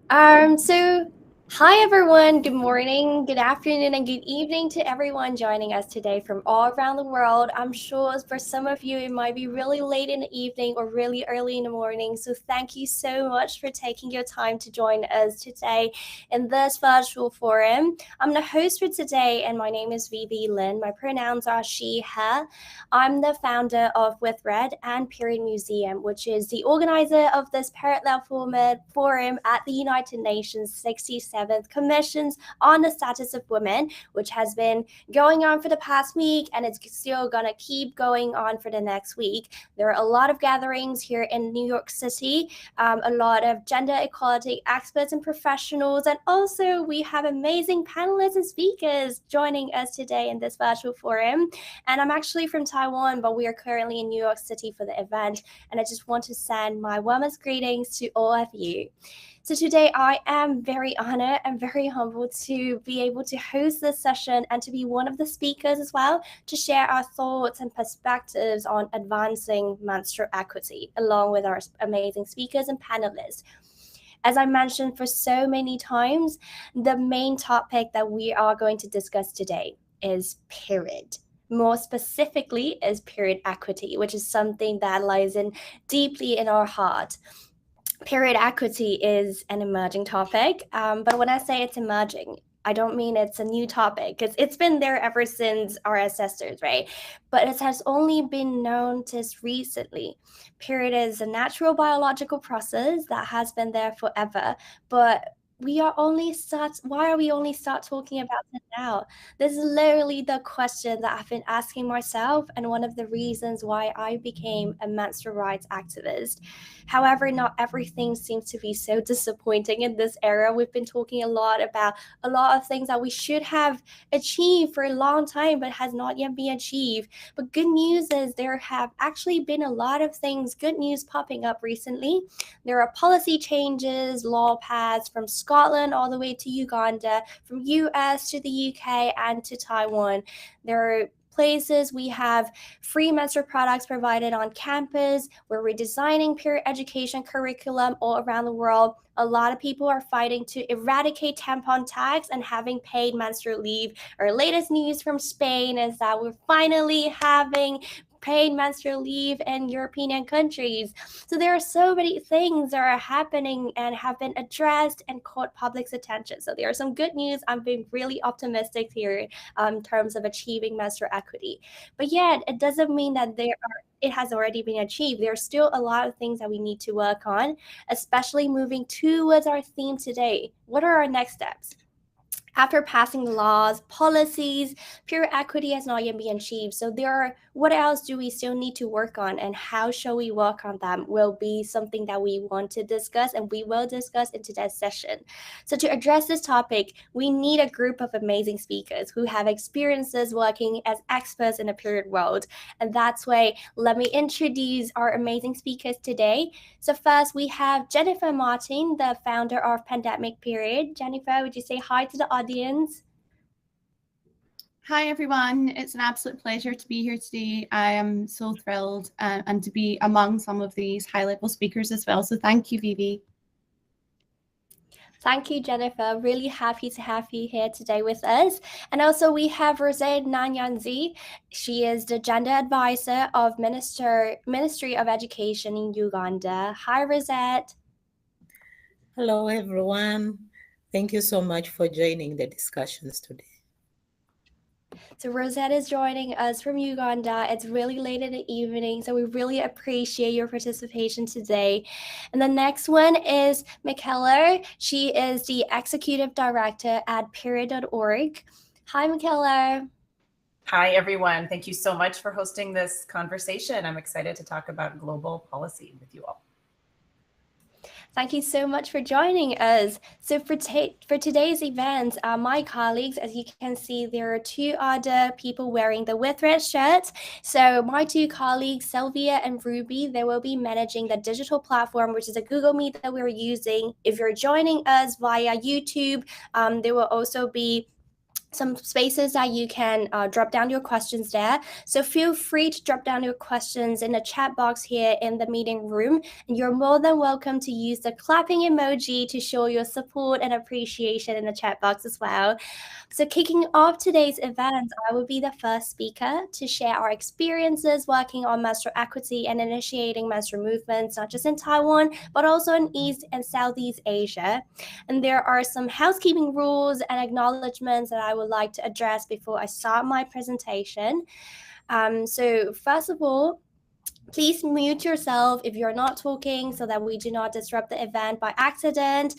So hi everyone, good morning, good afternoon, and good evening to everyone joining us today from all around the world. I'm sure for some of you it might be really late in the evening or really early in the morning. So thank you so much for taking your time to join us today in this virtual forum. I'm the host for today, and my name is Vivi Lin. My pronouns are she, her. I'm the founder of With Red and Period Museum, which is the organizer of this parallel forum at the United Nations 67th Commissions on the Status of Women, which has been going on for the past week and it's still gonna keep going on for the next week. There are a lot of gatherings here in New York City, a lot of gender equality experts and professionals, and also we have amazing panelists and speakers joining us today in this virtual forum. And I'm actually from Taiwan, but we are currently in New York City for the event. And I just want to send my warmest greetings to all of you. So today I am very honored and very humbled to be able to host this session and to be one of the speakers as well, to share our thoughts and perspectives on advancing menstrual equity, along with our amazing speakers and panelists. As I mentioned for so many times, the main topic that we are going to discuss today is period. More specifically is period equity, which is something that lies in deeply in our heart. Period equity is an emerging topic, but when I say it's emerging, I don't mean it's a new topic, because it's been there ever since our ancestors, right? But it has only been noticed recently. Period is a natural biological process that has been there forever, but why are we only start talking about it now? This is literally the question that I've been asking myself, and one of the reasons why I became a menstrual rights activist. However, not everything seems to be so disappointing in this era. We've been talking a lot about a lot of things that we should have achieved for a long time but has not yet been achieved. But good news is there have actually been a lot of things, good news popping up recently. There are policy changes, law passed from Scotland all the way to Uganda, from US to the UK and to Taiwan. There are places we have free menstrual products provided on campus. We're redesigning peer education curriculum all around the world. A lot of people are fighting to eradicate tampon tax and having paid menstrual leave. Our latest news from Spain is that we're finally having paid menstrual leave in European countries. So there are so many things that are happening and have been addressed and caught public's attention. So there are some good news. I'm being really optimistic here in terms of achieving menstrual equity. But yet, it doesn't mean that it has already been achieved. There's still a lot of things that we need to work on, especially moving towards our theme today. What are our next steps? After passing laws, policies, pure equity has not yet been achieved. So what else do we still need to work on, and how shall we work on them will be something that we want to discuss, and we will discuss in today's session. So to address this topic, we need a group of amazing speakers who have experiences working as experts in the period world. And that's why let me introduce our amazing speakers today. So first we have Jennifer Martin, the founder of Pandemic Period. Jennifer, would you say hi to the audience? Hi, everyone. It's an absolute pleasure to be here today. I am so thrilled and to be among some of these high-level speakers as well. So thank you, Vivi. Thank you, Jennifer. Really happy to have you here today with us. And also we have Rosette Nanyanzi. She is the gender advisor of Ministry of Education in Uganda. Hi, Rosette. Hello, everyone. Thank you so much for joining the discussions today. So Rosette is joining us from Uganda. It's really late in the evening, so we really appreciate your participation today. And the next one is Michaela. She is the executive director at period.org. Hi, Michaela. Hi, everyone. Thank you so much for hosting this conversation. I'm excited to talk about global policy with you all. Thank you so much for joining us. So for today's event, my colleagues, as you can see, there are two other people wearing the With Red shirts. So my two colleagues, Sylvia and Ruby, they will be managing the digital platform, which is a Google Meet that we're using. If you're joining us via YouTube, there will also be some spaces that you can drop down your questions there. So feel free to drop down your questions in the chat box here in the meeting room. And you're more than welcome to use the clapping emoji to show your support and appreciation in the chat box as well. So kicking off today's event, I will be the first speaker to share our experiences working on menstrual equity and initiating menstrual movements, not just in Taiwan, but also in East and Southeast Asia. And there are some housekeeping rules and acknowledgements that I would like to address before I start my presentation. So first of all, please mute yourself if you're not talking so that we do not disrupt the event by accident.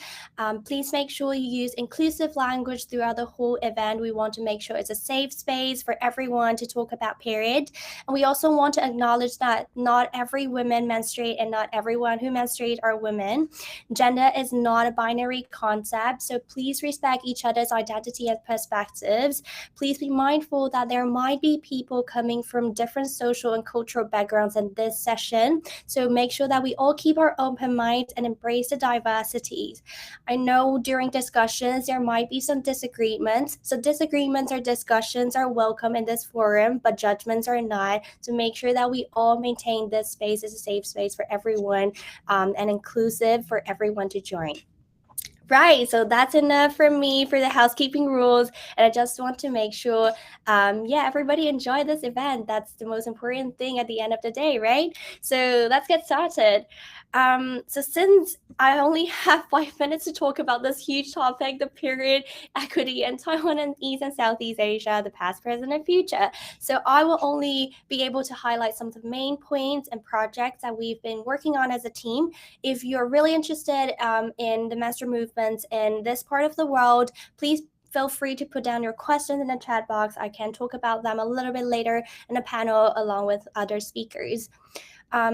Please make sure you use inclusive language throughout the whole event. We want to make sure it's a safe space for everyone to talk about period. And we also want to acknowledge that not every woman menstruate and not everyone who menstruate are women. Gender is not a binary concept, so please respect each other's identity and perspectives. Please be mindful that there might be people coming from different social and cultural backgrounds in this session. So make sure that we all keep our open minds and embrace the diversities. I know during discussions, there might be some disagreements. So disagreements or discussions are welcome in this forum, but judgments are not. So make sure that we all maintain this space as a safe space for everyone and inclusive for everyone to join. Right, so that's enough from me for the housekeeping rules, and I just want to make sure, everybody enjoy this event. That's the most important thing at the end of the day, right? So let's get started. So since I only have 5 minutes to talk about this huge topic, the period equity in Taiwan and East and Southeast Asia, the past, present, and future. So I will only be able to highlight some of the main points and projects that we've been working on as a team. If you're really interested in the menstrual movements in this part of the world, please feel free to put down your questions in the chat box. I can talk about them a little bit later in a panel along with other speakers.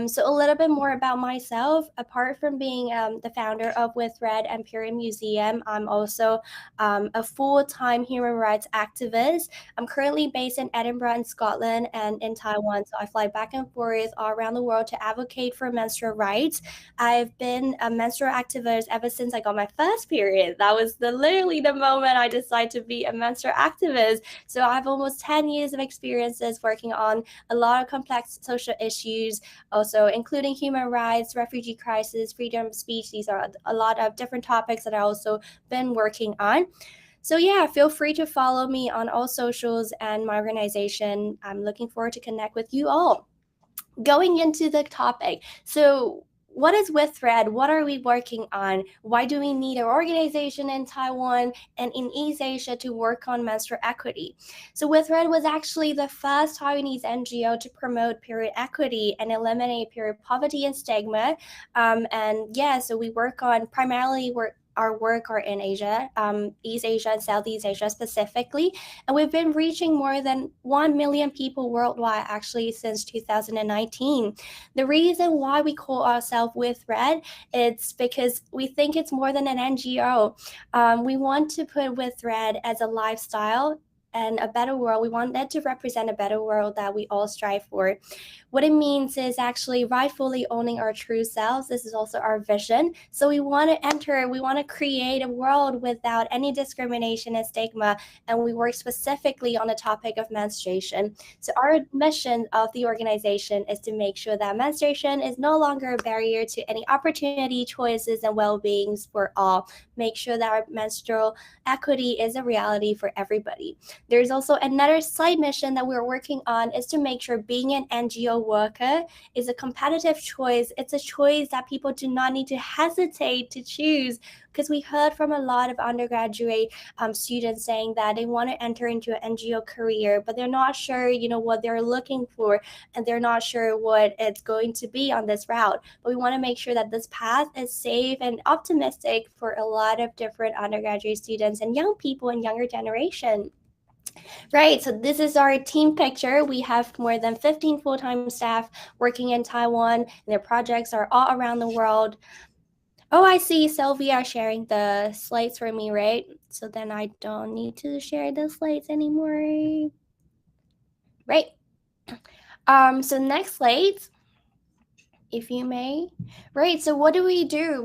So a little bit more about myself. Apart from being the founder of With Red and Period Museum, I'm also a full-time human rights activist. I'm currently based in Edinburgh in Scotland and in Taiwan, so I fly back and forth all around the world to advocate for menstrual rights. I've been a menstrual activist ever since I got my first period. That was literally the moment I decided to be a menstrual activist. So I have almost 10 years of experiences working on a lot of complex social issues, also including human rights, refugee crisis, freedom of speech. These are a lot of different topics that I've also been working on. So yeah, feel free to follow me on all socials and my organization. I'm looking forward to connect with you all. Going into the topic. So what is With Red? What are we working on? Why do we need an organization in Taiwan and in East Asia to work on menstrual equity? So With Red was actually the first Taiwanese NGO to promote period equity and eliminate period poverty and stigma. So we work on our work are in Asia, East Asia and Southeast Asia specifically. And we've been reaching more than 1 million people worldwide actually since 2019. The reason why we call ourselves With Red, it's because we think it's more than an NGO. We want to put With Red as a lifestyle and a better world. We want that to represent a better world that we all strive for. What it means is actually rightfully owning our true selves. This is also our vision. So we want to create a world without any discrimination and stigma, and we work specifically on the topic of menstruation. So our mission of the organization is to make sure that menstruation is no longer a barrier to any opportunity, choices, and well-beings for all. Make sure that our menstrual equity is a reality for everybody. There's also another side mission that we're working on is to make sure being an NGO worker is a competitive choice. It's a choice that people do not need to hesitate to choose, because we heard from a lot of undergraduate students saying that they want to enter into an NGO career, but they're not sure, what they're looking for, and they're not sure what it's going to be on this route. But we want to make sure that this path is safe and optimistic for a lot of different undergraduate students and young people and younger generation. Right, so this is our team picture. We have more than 15 full-time staff working in Taiwan, and their projects are all around the world. Oh, I see Sylvia sharing the slides for me, right? So then I don't need to share the slides anymore. Right. So next slide if you may. Right, so what do?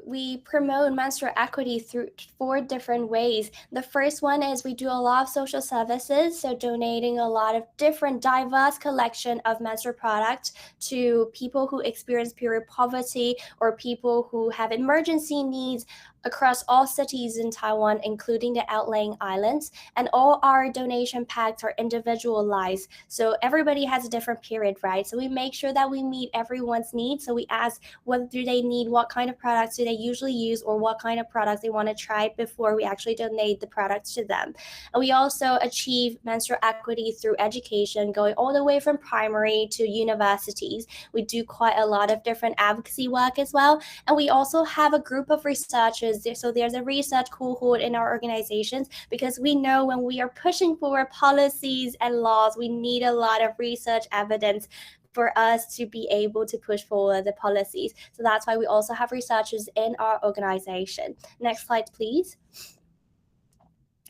We promote menstrual equity through 4 different ways. The first one is we do a lot of social services, so donating a lot of different diverse collection of menstrual products to people who experience period poverty or people who have emergency needs across all cities in Taiwan, including the outlying islands. And all our donation packs are individualized. So everybody has a different period, right? So we make sure that we meet everyone's needs. So we ask what do they need, what kind of products do they usually use, or what kind of products they want to try before we actually donate the products to them. And we also achieve menstrual equity through education, going all the way from primary to universities. We do quite a lot of different advocacy work as well. And we also have a group of researchers. So there's a research cohort in our organizations because we know when we are pushing for policies and laws, we need a lot of research evidence for us to be able to push forward the policies. So that's why we also have researchers in our organization. Next slide, please.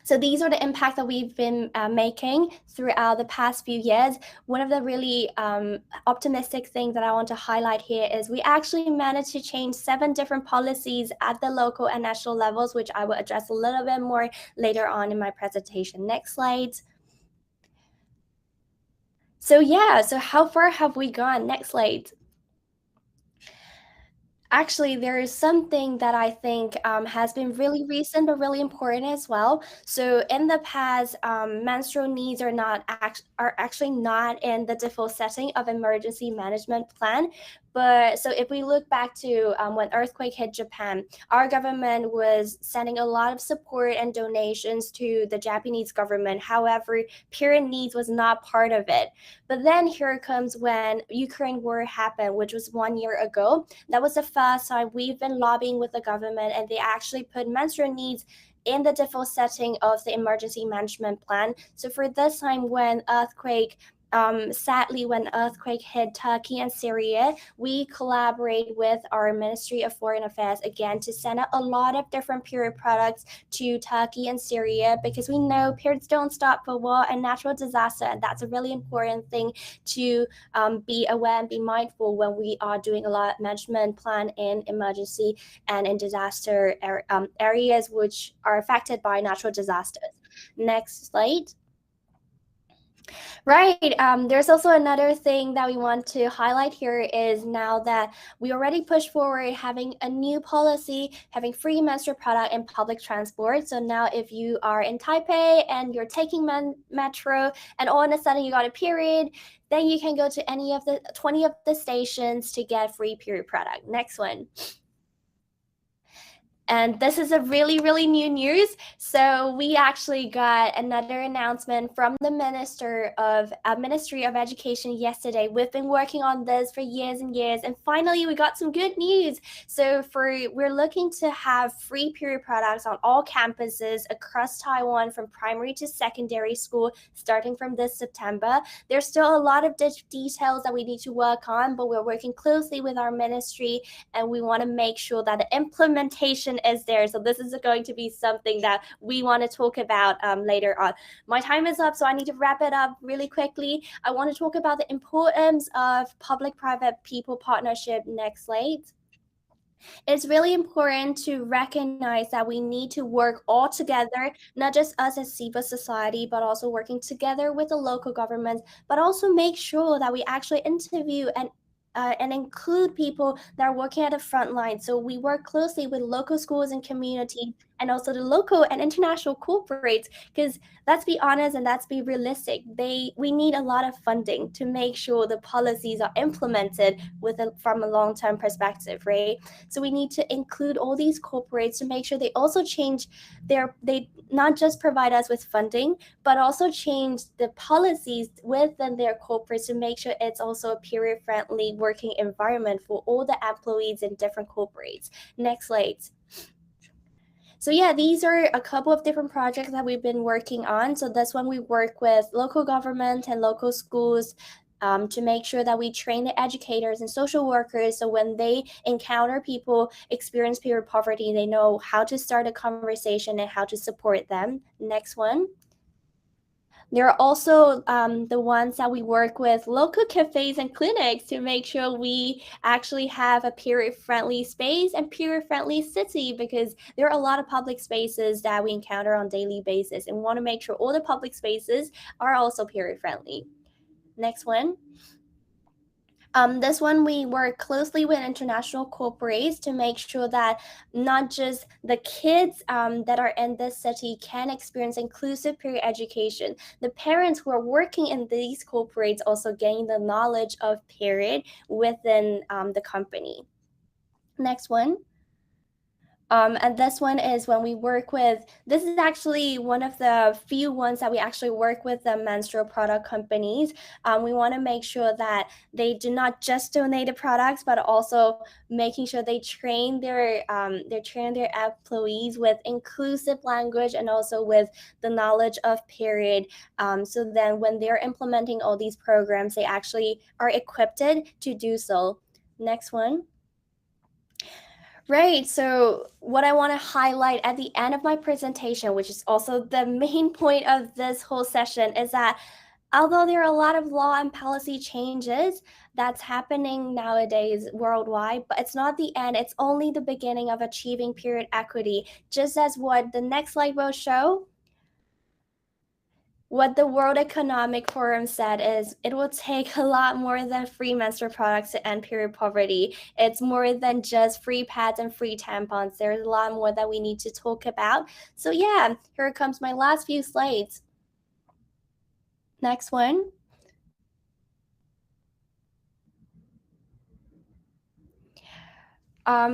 So these are the impact that we've been making throughout the past few years. One of the really optimistic things that I want to highlight here is we actually managed to change 7 different policies at the local and national levels, which I will address a little bit more later on in my presentation. Next slide. So how far have we gone? Next slide. Actually, there is something that I think has been really recent but really important as well. So in the past, menstrual needs are actually not in the default setting of emergency management plan. But so if we look back to when earthquake hit Japan, our government was sending a lot of support and donations to the Japanese government. However, period needs was not part of it. But then here comes when Ukraine war happened, which was 1 year ago. That was the first time we've been lobbying with the government, and they actually put menstrual needs in the default setting of the emergency management plan. So for this time sadly, when earthquake hit Turkey and Syria, we collaborate with our Ministry of Foreign Affairs again to send out a lot of different period products to Turkey and Syria because we know periods don't stop for war and natural disaster, and that's a really important thing to be aware and be mindful when we are doing a lot of management plan in emergency and in disaster areas which are affected by natural disasters. Next slide. Right. There's also another thing that we want to highlight here is now that we already pushed forward having a new policy, having free menstrual product in public transport. So now if you are in Taipei and you're taking metro and all of a sudden you got a period, then you can go to any of the 20 of the stations to get free period product. Next one. And this is a really, really new news. So we actually got another announcement from the Ministry of Education yesterday. We've been working on this for years and years, and finally we got some good news. So we're looking to have free period products on all campuses across Taiwan from primary to secondary school starting from this September. There's still a lot of details that we need to work on, but we're working closely with our ministry, and we want to make sure that the implementation is there. So this is going to be something that we want to talk about later on. My time is up, so I need to wrap it up really quickly. I want to talk about the importance of public-private people partnership. Next slide. It's really important to recognize that we need to work all together, not just us as civil society, but also working together with the local governments, but also make sure that we actually interview and include people that are working at the front line. So we work closely with local schools and communities and also the local and international corporates, because let's be honest and let's be realistic. We need a lot of funding to make sure the policies are implemented from a long-term perspective, right? So we need to include all these corporates to make sure they also change they not just provide us with funding, but also change the policies within their corporates to make sure it's also a period-friendly working environment for all the employees in different corporates. Next slide. So yeah, these are a couple of different projects that we've been working on. So this one we work with local government and local schools to make sure that we train the educators and social workers, so when they encounter people experience period poverty, they know how to start a conversation and how to support them. Next one. There are also the ones that we work with local cafes and clinics to make sure we actually have a period-friendly space and period-friendly city, because there are a lot of public spaces that we encounter on a daily basis, and we want to make sure all the public spaces are also period-friendly. Next one. This one, we work closely with international corporates to make sure that not just the kids that are in this city can experience inclusive peer education. The parents who are working in these corporates also gain the knowledge of period within the company. Next one. And this one is when we work with, this is actually one of the few ones that we actually work with the menstrual product companies. We want to make sure that they do not just donate the products, but also making sure they train their employees with inclusive language and also with the knowledge of period. So then when they're implementing all these programs, they actually are equipped to do so. Next one. Right, so what I want to highlight at the end of my presentation, which is also the main point of this whole session, is that although there are a lot of law and policy changes that's happening nowadays worldwide, but it's not the end, it's only the beginning of achieving period equity. Just as what the next slide will show, what the World Economic Forum said is it will take a lot more than free menstrual products to end period poverty. It's more than just free pads and free tampons. There's a lot more that we need to talk about. So yeah, here comes my last few slides. Next one.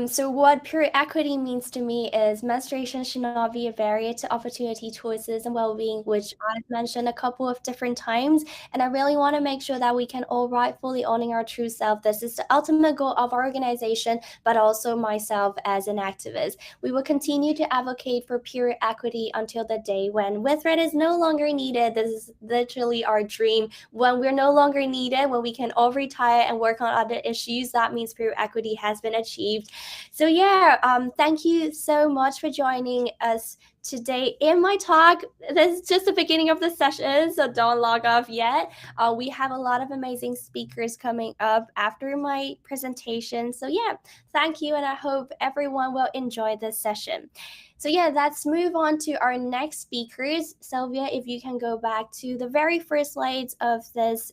So what period equity means to me is menstruation should not be a barrier to opportunity, choices, and well-being, which I've mentioned a couple of different times. And I really want to make sure that we can all rightfully owning our true self. This is the ultimate goal of our organization, but also myself as an activist. We will continue to advocate for period equity until the day when Withred is no longer needed. This is literally our dream. When we're no longer needed, when we can all retire and work on other issues, that means period equity has been achieved. So yeah, thank you so much for joining us today in my talk. This is just the beginning of the session, so don't log off yet. We have a lot of amazing speakers coming up after my presentation. So yeah, thank you, and I hope everyone will enjoy this session. So yeah, let's move on to our next speakers. Sylvia, if you can go back to the very first slides of this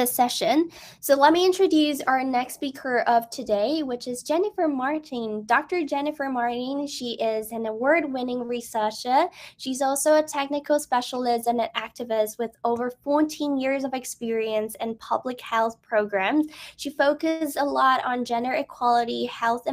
session. So let me introduce our next speaker of today, which is Jennifer Martin. Dr. Jennifer Martin, she is an award-winning researcher. She's also a technical specialist and an activist with over 14 years of experience in public health programs. She focuses a lot on gender equality, health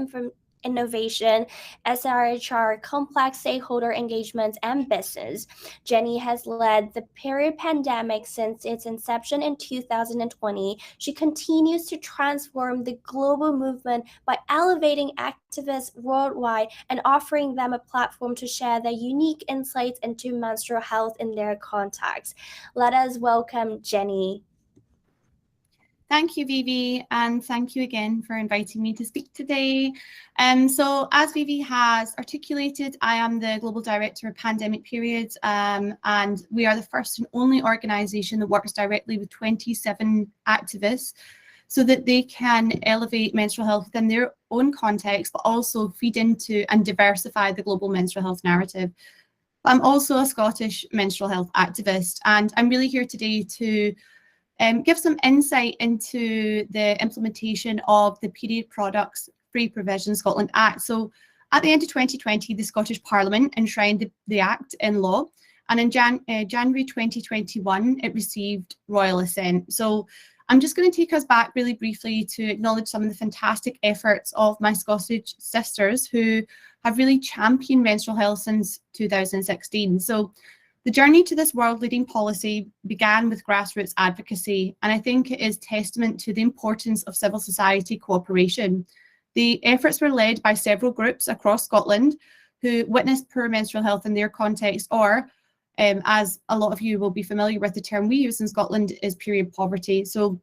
innovation, SRHR, complex stakeholder engagements, and business. Jenny has led the period pandemic since its inception in 2020. She continues to transform the global movement by elevating activists worldwide and offering them a platform to share their unique insights into menstrual health in their context. Let us welcome Jenny. Thank you, Vivi, and thank you again for inviting me to speak today. So as Vivi has articulated, I am the Global Director of Pandemic Periods, and we are the first and only organisation that works directly with 27 activists so that they can elevate menstrual health within their own context, but also feed into and diversify the global menstrual health narrative. I'm also a Scottish menstrual health activist, and I'm really here today to give some insight into the implementation of the Period Products Free Provision Scotland Act. So at the end of 2020, the Scottish Parliament enshrined the Act in law, and in January 2021, it received royal assent. So I'm just going to take us back really briefly to acknowledge some of the fantastic efforts of my Scottish sisters who have really championed menstrual health since 2016. So the journey to this world-leading policy began with grassroots advocacy, and I think it is testament to the importance of civil society cooperation. The efforts were led by several groups across Scotland who witnessed poor menstrual health in their context, or as a lot of you will be familiar with, the term we use in Scotland is period poverty. So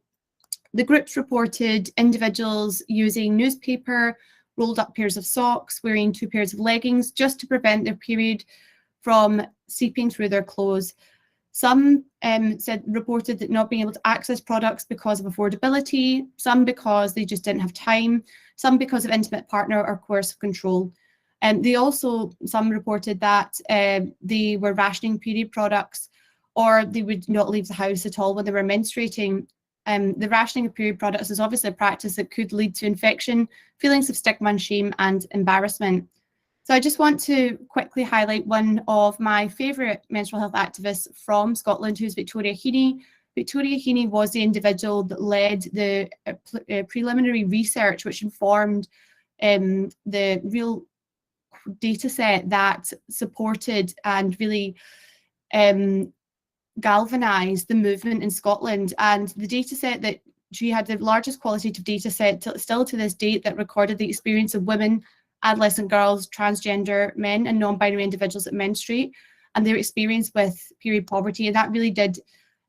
the groups reported individuals using newspaper, rolled up pairs of socks, wearing 2 pairs of leggings just to prevent their period from seeping through their clothes. Some reported that not being able to access products because of affordability, some because they just didn't have time, some because of intimate partner or coercive control. Some reported that they were rationing period products, or they would not leave the house at all when they were menstruating. The rationing of period products is obviously a practice that could lead to infection, feelings of stigma and shame, and embarrassment. So I just want to quickly highlight one of my favourite menstrual health activists from Scotland, who's Victoria Heaney. Victoria Heaney was the individual that led the preliminary research which informed the real data set that supported and really galvanised the movement in Scotland. And the data set that she had, the largest qualitative data set still to this date, that recorded the experience of women, adolescent girls, transgender men and non-binary individuals that menstruate and their experience with period poverty. And that really did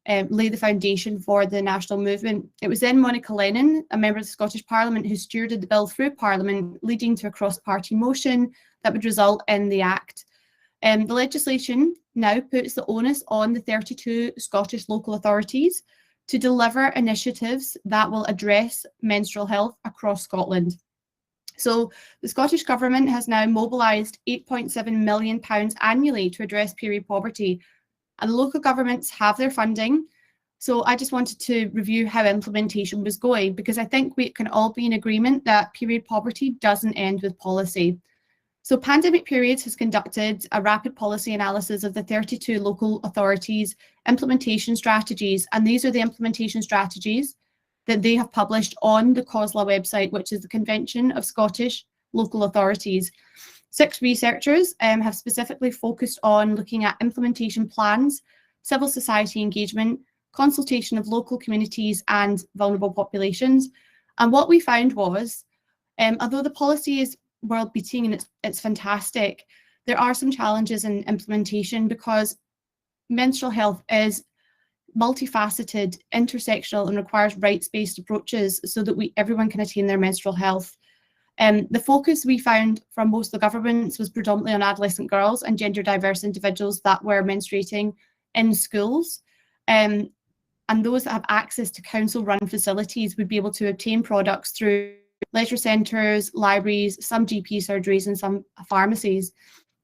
lay the foundation for the national movement. It was then Monica Lennon, a member of the Scottish Parliament, who stewarded the bill through Parliament, leading to a cross-party motion that would result in the Act. The legislation now puts the onus on the 32 Scottish local authorities to deliver initiatives that will address menstrual health across Scotland. So the Scottish Government has now mobilised £8.7 million annually to address period poverty, and the local governments have their funding. So I just wanted to review how implementation was going, because I think we can all be in agreement that period poverty doesn't end with policy. So Pandemic Periods has conducted a rapid policy analysis of the 32 local authorities' implementation strategies, and these are the implementation strategies that they have published on the COSLA website, which is the Convention of Scottish Local Authorities. 6 researchers have specifically focused on looking at implementation plans, civil society engagement, consultation of local communities and vulnerable populations. And what we found was, although the policy is world-beating and it's fantastic, there are some challenges in implementation, because menstrual health is multifaceted, intersectional, and requires rights-based approaches so that everyone can attain their menstrual health. The focus we found from most of the governments was predominantly on adolescent girls and gender diverse individuals that were menstruating in schools. And those that have access to council-run facilities would be able to obtain products through leisure centres, libraries, some GP surgeries and some pharmacies.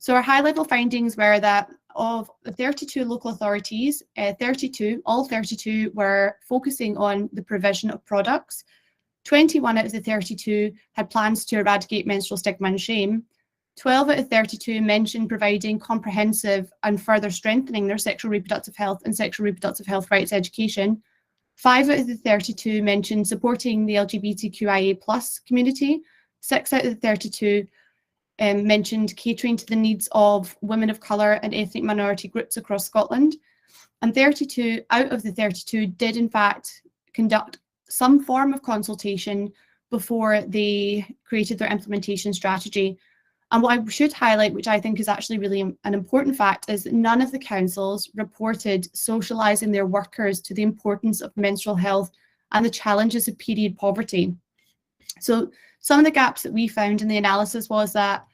So our high-level findings were that of the 32 local authorities, all 32 were focusing on the provision of products. 21 out of the 32 had plans to eradicate menstrual stigma and shame. 12 out of 32 mentioned providing comprehensive and further strengthening their sexual reproductive health and sexual reproductive health rights education. 5 out of the 32 mentioned supporting the LGBTQIA+ community. 6 out of the 32 mentioned catering to the needs of women of colour and ethnic minority groups across Scotland. And 32 out of the 32 did in fact conduct some form of consultation before they created their implementation strategy. And what I should highlight, which I think is actually really an important fact, is that none of the councils reported socialising their workers to the importance of menstrual health and the challenges of period poverty. So some of the gaps that we found in the analysis was that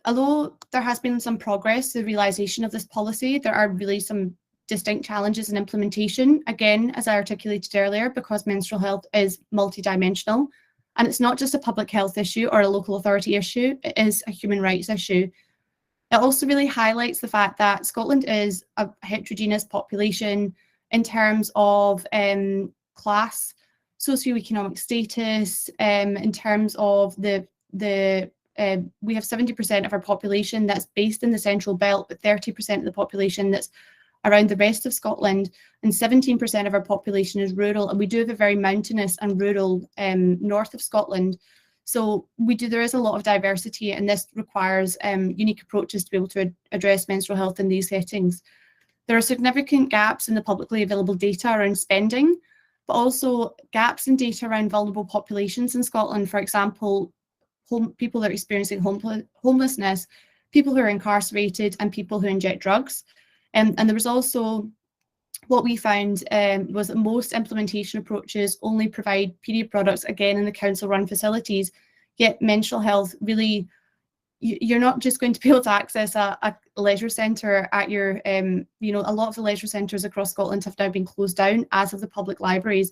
although there has been some progress, the realisation of this policy, there are really some distinct challenges in implementation. Again, as I articulated earlier, because menstrual health is multidimensional, and it's not just a public health issue or a local authority issue, it is a human rights issue. It also really highlights the fact that Scotland is a heterogeneous population in terms of class, socioeconomic status, in terms of we have 70% of our population that's based in the Central Belt, but 30% of the population that's around the rest of Scotland, and 17% of our population is rural, and we do have a very mountainous and rural north of Scotland. So there is a lot of diversity, and this requires unique approaches to be able to address menstrual health in these settings. There are significant gaps in the publicly available data around spending, but also gaps in data around vulnerable populations in Scotland. For example, people that are experiencing homelessness, people who are incarcerated, and people who inject drugs. And there was also, what we found was that most implementation approaches only provide period products, again, in the council-run facilities, yet menstrual health really you're not just going to be able to access a leisure centre at your, you know, a lot of the leisure centres across Scotland have now been closed down, as have the public libraries.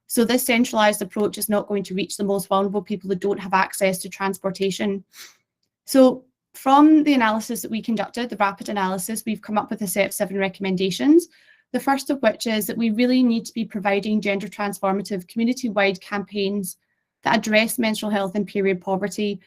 So this centralised approach is not going to reach the most vulnerable people that don't have access to transportation. So from the analysis that we conducted, the rapid analysis, we've come up with a set of 7 recommendations. The first of which is that we really need to be providing gender transformative community-wide campaigns that address menstrual health and period poverty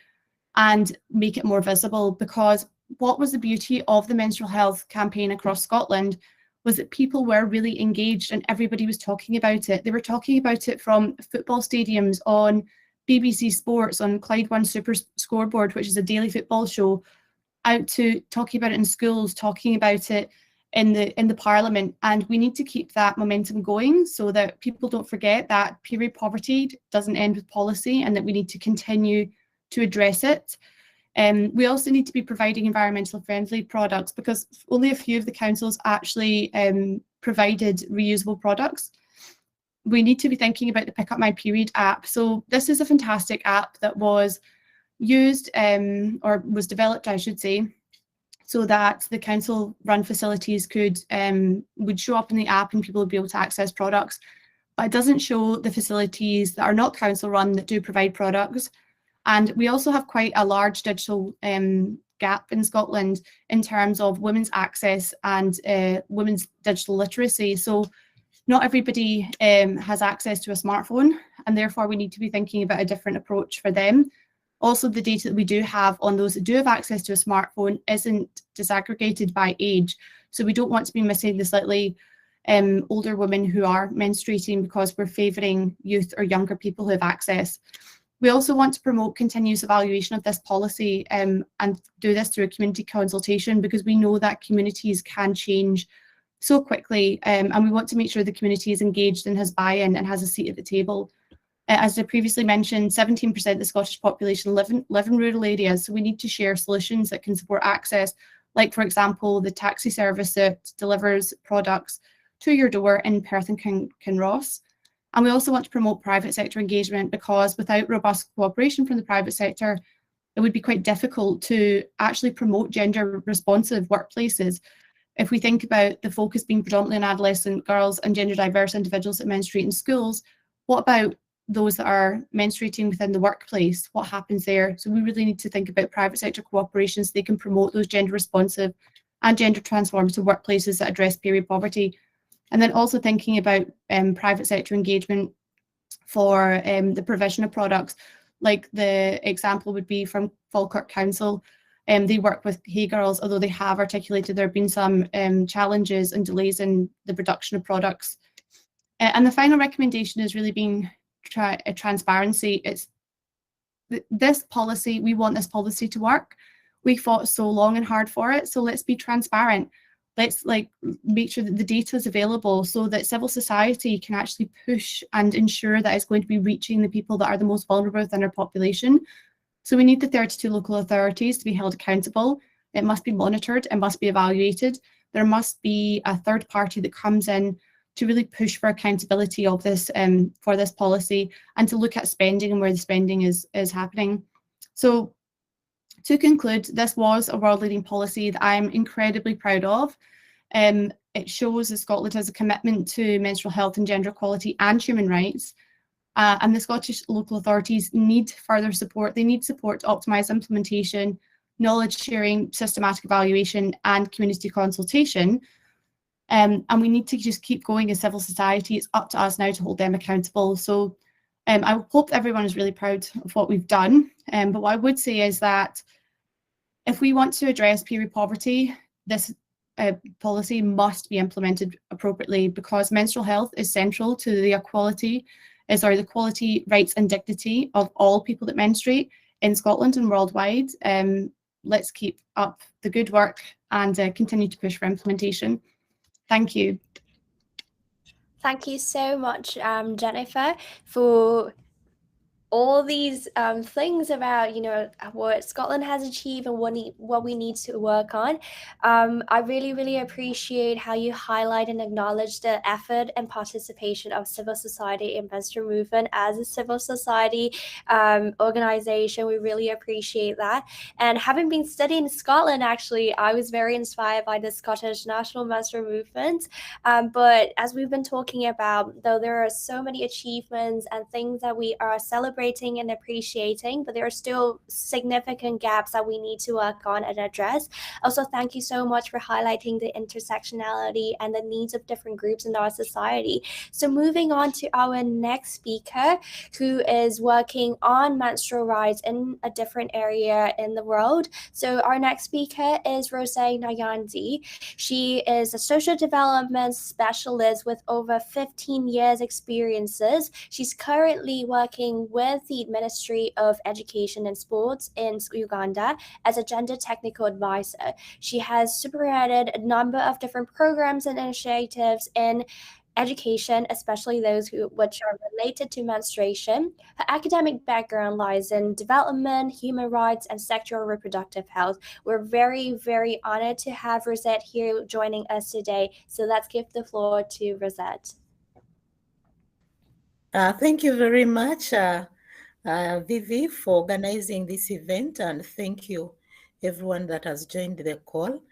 and make it more visible, because what was the beauty of the menstrual health campaign across Scotland was that people were really engaged and everybody was talking about it. They were talking about it from football stadiums, on BBC Sports, on Clyde One Super Scoreboard, which is a daily football show, out to talking about it in schools, talking about it in the Parliament. And we need to keep that momentum going so that people don't forget that period poverty doesn't end with policy and that we need to continue to address it. We also need to be providing environmentally friendly products, because only a few of the councils actually provided reusable products. We need to be thinking about the Pick Up My Period app. So this is a fantastic app that was used or was developed, I should say, so that the council run facilities would show up in the app and people would be able to access products. But it doesn't show the facilities that are not council run that do provide products. And we also have quite a large digital gap in Scotland in terms of women's access and women's digital literacy. So not everybody has access to a smartphone, and therefore we need to be thinking about a different approach for them. Also, the data that we do have on those that do have access to a smartphone isn't disaggregated by age. So we don't want to be missing the slightly older women who are menstruating because we're favouring youth or younger people who have access. We also want to promote continuous evaluation of this policy and do this through a community consultation, because we know that communities can change so quickly, and we want to make sure the community is engaged and has buy-in and has a seat at the table. As I previously mentioned, 17% of the Scottish population live in rural areas, so we need to share solutions that can support access, like, for example, the taxi service that delivers products to your door in Perth and Kinross. And we also want to promote private sector engagement, because without robust cooperation from the private sector, it would be quite difficult to actually promote gender responsive workplaces. If we think about the focus being predominantly on adolescent girls and gender diverse individuals that menstruate in schools, what about those that are menstruating within the workplace? What happens there? So we really need to think about private sector cooperation so they can promote those gender responsive and gender transformative workplaces that address period poverty. And then also thinking about private sector engagement for the provision of products, like the example would be from Falkirk Council. They work with Hey Girls, although they have articulated there have been some challenges and delays in the production of products. And the final recommendation is really being transparency. It's this policy, we want this policy to work. We fought so long and hard for it, so let's be transparent. Let's make sure that the data is available so that civil society can actually push and ensure that it's going to be reaching the people that are the most vulnerable within our population. So we need the 32 local authorities to be held accountable. It must be monitored, it must be evaluated. There must be a third party that comes in to really push for accountability of this for this policy, and to look at spending and where the spending is happening. So to conclude, this was a world-leading policy that I'm incredibly proud of. It shows that Scotland has a commitment to menstrual health and gender equality and human rights. And the Scottish local authorities need further support. They need support to optimise implementation, knowledge sharing, systematic evaluation and community consultation. And we need to just keep going as civil society. It's up to us now to hold them accountable. So I hope everyone is really proud of what we've done. But what I would say is that if we want to address period poverty, this policy must be implemented appropriately, because menstrual health is central to the quality, rights and dignity of all people that menstruate in Scotland and worldwide. Let's keep up the good work and continue to push for implementation. Thank you. Thank you so much, Jennifer, for all these things about, you know, what Scotland has achieved and what we need to work on. I really, really appreciate how you highlight and acknowledge the effort and participation of civil society in menstrual movement. As a civil society organization, we really appreciate that. And having been studying in Scotland, actually, I was very inspired by the Scottish national menstrual movement. But as we've been talking about, though there are so many achievements and things that we are celebrating and appreciating, but there are still significant gaps that we need to work on and address. Also, thank you so much for highlighting the intersectionality and the needs of different groups in our society. So moving on to our next speaker, who is working on menstrual rights in a different area in the world. So our next speaker is Rose Nayandi. She is a social development specialist with over 15 years experiences. She's currently working with the Ministry of Education and Sports in Uganda as a gender technical advisor. She has spearheaded a number of different programs and initiatives in education, especially those which are related to menstruation. Her academic background lies in development, human rights, and sexual reproductive health. We're very, very honored to have Rosette here joining us today. So let's give the floor to Rosette. Thank you very much, Vivi, for organizing this event, and thank you everyone that has joined the call.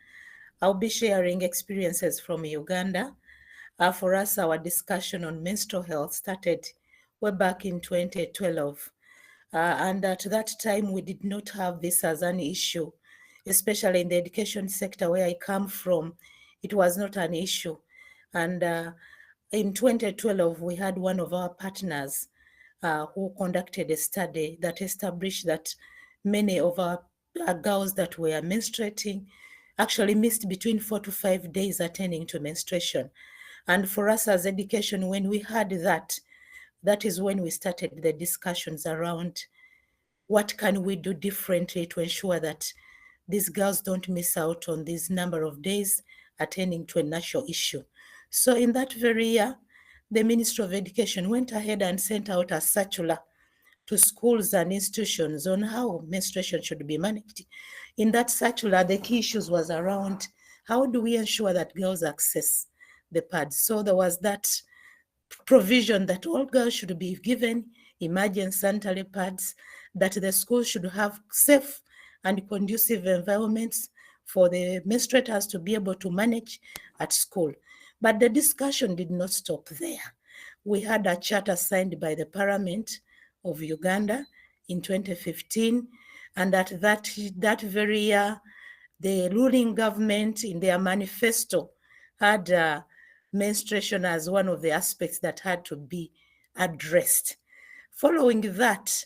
I'll be sharing experiences from Uganda. For us, our discussion on menstrual health started way back in 2012. And at that time, we did not have this as an issue, especially in the education sector where I come from. It was not an issue. And in 2012, we had one of our partners who conducted a study that established that many of our girls that were menstruating actually missed between 4 to 5 days attending to menstruation. And for us as education, when we had that, that is when we started the discussions around what can we do differently to ensure that these girls don't miss out on this number of days attending to a national issue. So in that very year, the Ministry of Education went ahead and sent out a circular to schools and institutions on how menstruation should be managed. In that circular, the key issues was around how do we ensure that girls access the pads. So there was that provision that all girls should be given emergency sanitary pads, that the schools should have safe and conducive environments for the menstruators to be able to manage at school. But the discussion did not stop there. We had a charter signed by the Parliament of Uganda in 2015, and at that very year, the ruling government in their manifesto had menstruation as one of the aspects that had to be addressed. Following that,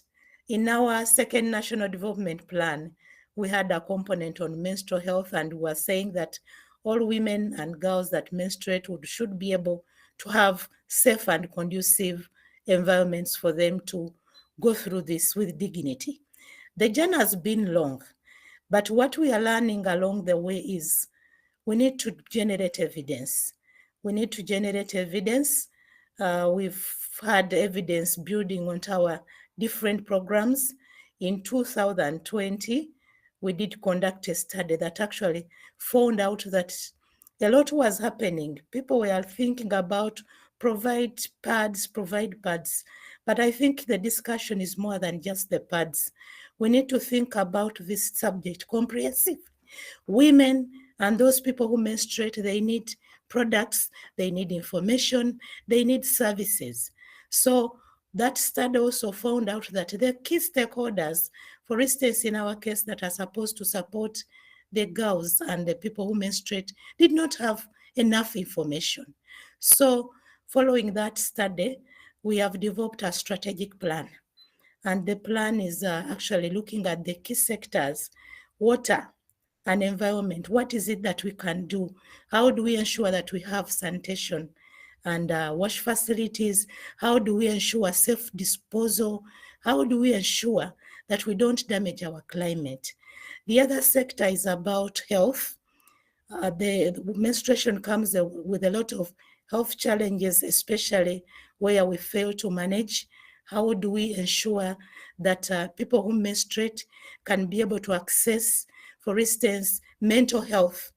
in our second National Development Plan, we had a component on menstrual health, and we were saying that all women and girls that menstruate should be able to have safe and conducive environments for them to go through this with dignity. The journey has been long, but what we are learning along the way is we need to generate evidence. We need to generate evidence. We've had evidence building on our different programs. In 2020, we did conduct a study that actually found out that a lot was happening. People were thinking about provide pads. But I think the discussion is more than just the pads. We need to think about this subject comprehensively. Women and those people who menstruate, they need products, they need information, they need services. So that study also found out that the key stakeholders, for instance, in our case, that are supposed to support the girls and the people who menstruate, did not have enough information. So following that study, we have developed a strategic plan. And the plan is actually looking at the key sectors: water and environment. What is it that we can do? How do we ensure that we have sanitation and wash facilities? How do we ensure safe disposal? How do we ensure that we don't damage our climate? The other sector is about health. The menstruation comes with a lot of health challenges, especially where we fail to manage How do we ensure that people who menstruate can be able to access, for instance, mental health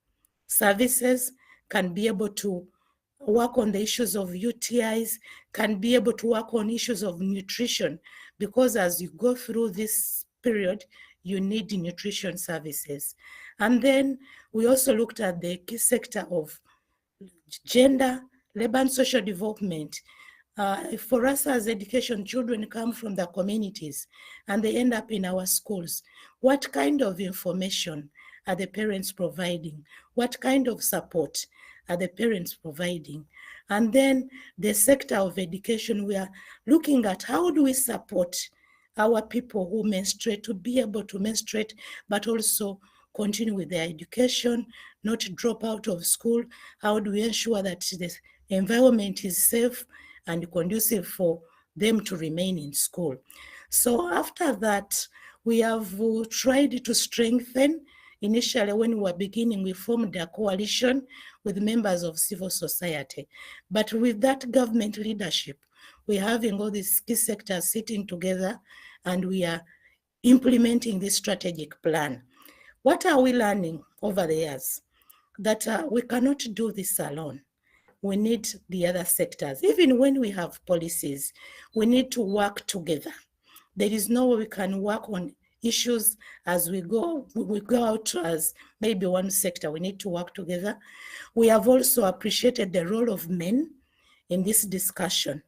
services, can be able to work on the issues of UTIs, can be able to work on issues of nutrition, because as you go through this period, you need nutrition services. And then we also looked at the key sector of gender, labor and social development. For us as education, children come from the communities and they end up in our schools. What kind of information are the parents providing? What kind of support are the parents providing? And then the sector of education, we are looking at how do we support our people who menstruate to be able to menstruate, but also continue with their education, not drop out of school. How do we ensure that the environment is safe and conducive for them to remain in school? So after that, we have tried to strengthen. Initially, when we were beginning, we formed a coalition with members of civil society. But with that government leadership, we're having all these key sectors sitting together and we are implementing this strategic plan. What are we learning over the years? That we cannot do this alone. We need the other sectors. Even when we have policies, we need to work together. There is no way we can work on issues as we go out as maybe one sector. We need to work together. We have also appreciated the role of men in this discussion.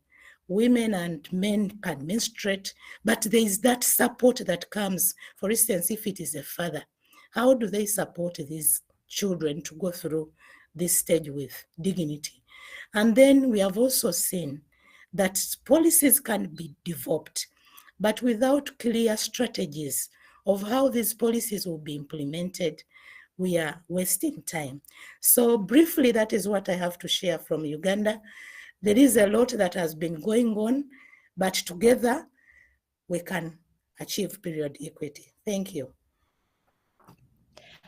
Women and men can menstruate, but there is that support that comes. For instance, if it is a father, how do they support these children to go through this stage with dignity? And then we have also seen that policies can be developed, but without clear strategies of how these policies will be implemented, we are wasting time. So briefly, that is what I have to share from Uganda. There is a lot that has been going on, but together we can achieve period equity. Thank you.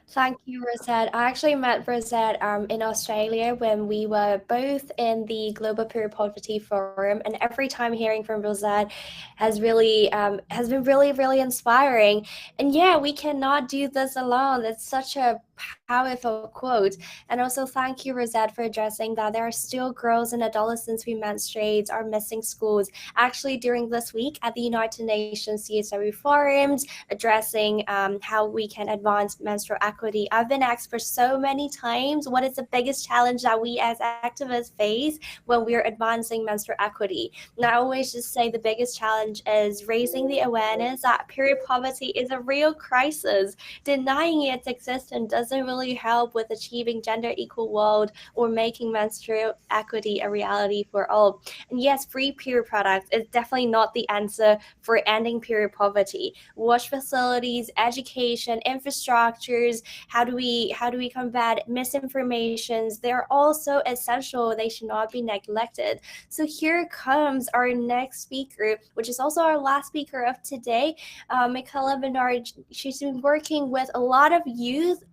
Thank you, Rosette. I actually met Rosette in Australia when we were both in the Global Period Poverty Forum, and every time hearing from Rosette has been really inspiring. And yeah, we cannot do this alone. It's such a powerful quote. And also thank you, Rosette, for addressing that there are still girls and adolescents who menstruate are missing schools. Actually, during this week at the United Nations CSW Forums, addressing how we can advance menstrual equity, I've been asked for so many times, what is the biggest challenge that we as activists face when we're advancing menstrual equity? And I always just say the biggest challenge is raising the awareness that period poverty is a real crisis. Denying its existence doesn't really help with achieving gender equal world or making menstrual equity a reality for all. And yes, free period products is definitely not the answer for ending period poverty. Wash facilities, education, infrastructures, how do we combat misinformations? They're also essential. They should not be neglected. So here comes our next speaker, which is also our last speaker of today, Michaela Bernard. She's been working with a lot of youth,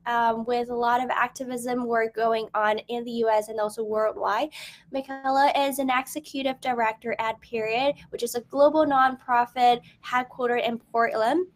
with a lot of activism work going on in the US and also worldwide. Michaela is an executive director at Period, which is a global nonprofit headquartered in Portland.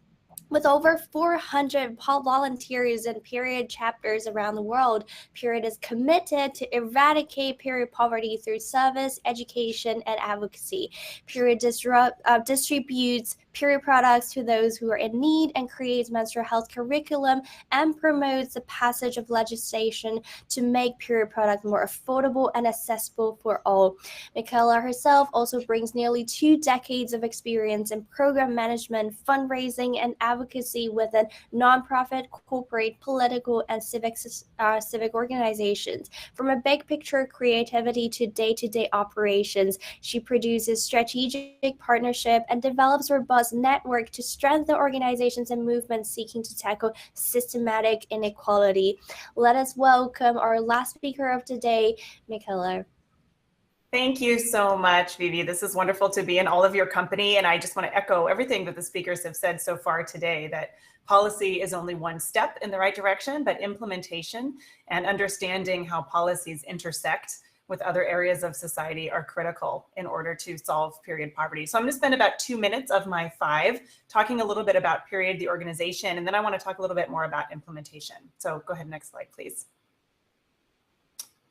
With over 400 volunteers and Period chapters around the world, Period is committed to eradicate period poverty through service, education, and advocacy. Period distributes period products to those who are in need and creates menstrual health curriculum and promotes the passage of legislation to make period products more affordable and accessible for all. Michaela herself also brings nearly 2 decades of experience in program management, fundraising, and advocacy within nonprofit, corporate, political, and civic organizations. From a big picture creativity to day-to-day operations, she produces strategic partnership and develops robust network to strengthen organizations and movements seeking to tackle systematic inequality. Let us welcome our last speaker of today, Michaela. Thank you so much, Vivi. This is wonderful to be in all of your company. And I just want to echo everything that the speakers have said so far today, that policy is only one step in the right direction, but implementation and understanding how policies intersect with other areas of society are critical in order to solve period poverty. So I'm going to spend about 2 minutes of my 5 talking a little bit about period, the organization, and then I want to talk a little bit more about implementation. So go ahead, next slide, please.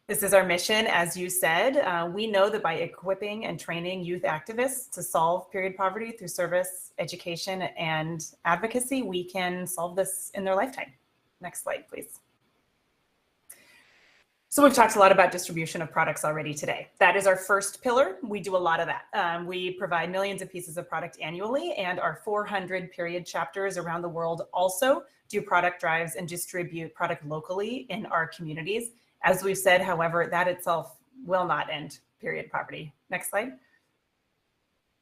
This is our mission, as you said. We know that by equipping and training youth activists to solve period poverty through service, education, and advocacy, we can solve this in their lifetime. Next slide, please. So we've talked a lot about distribution of products already today. That is our first pillar. We do a lot of that. We provide millions of pieces of product annually, and our 400 period chapters around the world also do product drives and distribute product locally in our communities. As we've said, however, that itself will not end period poverty. Next slide.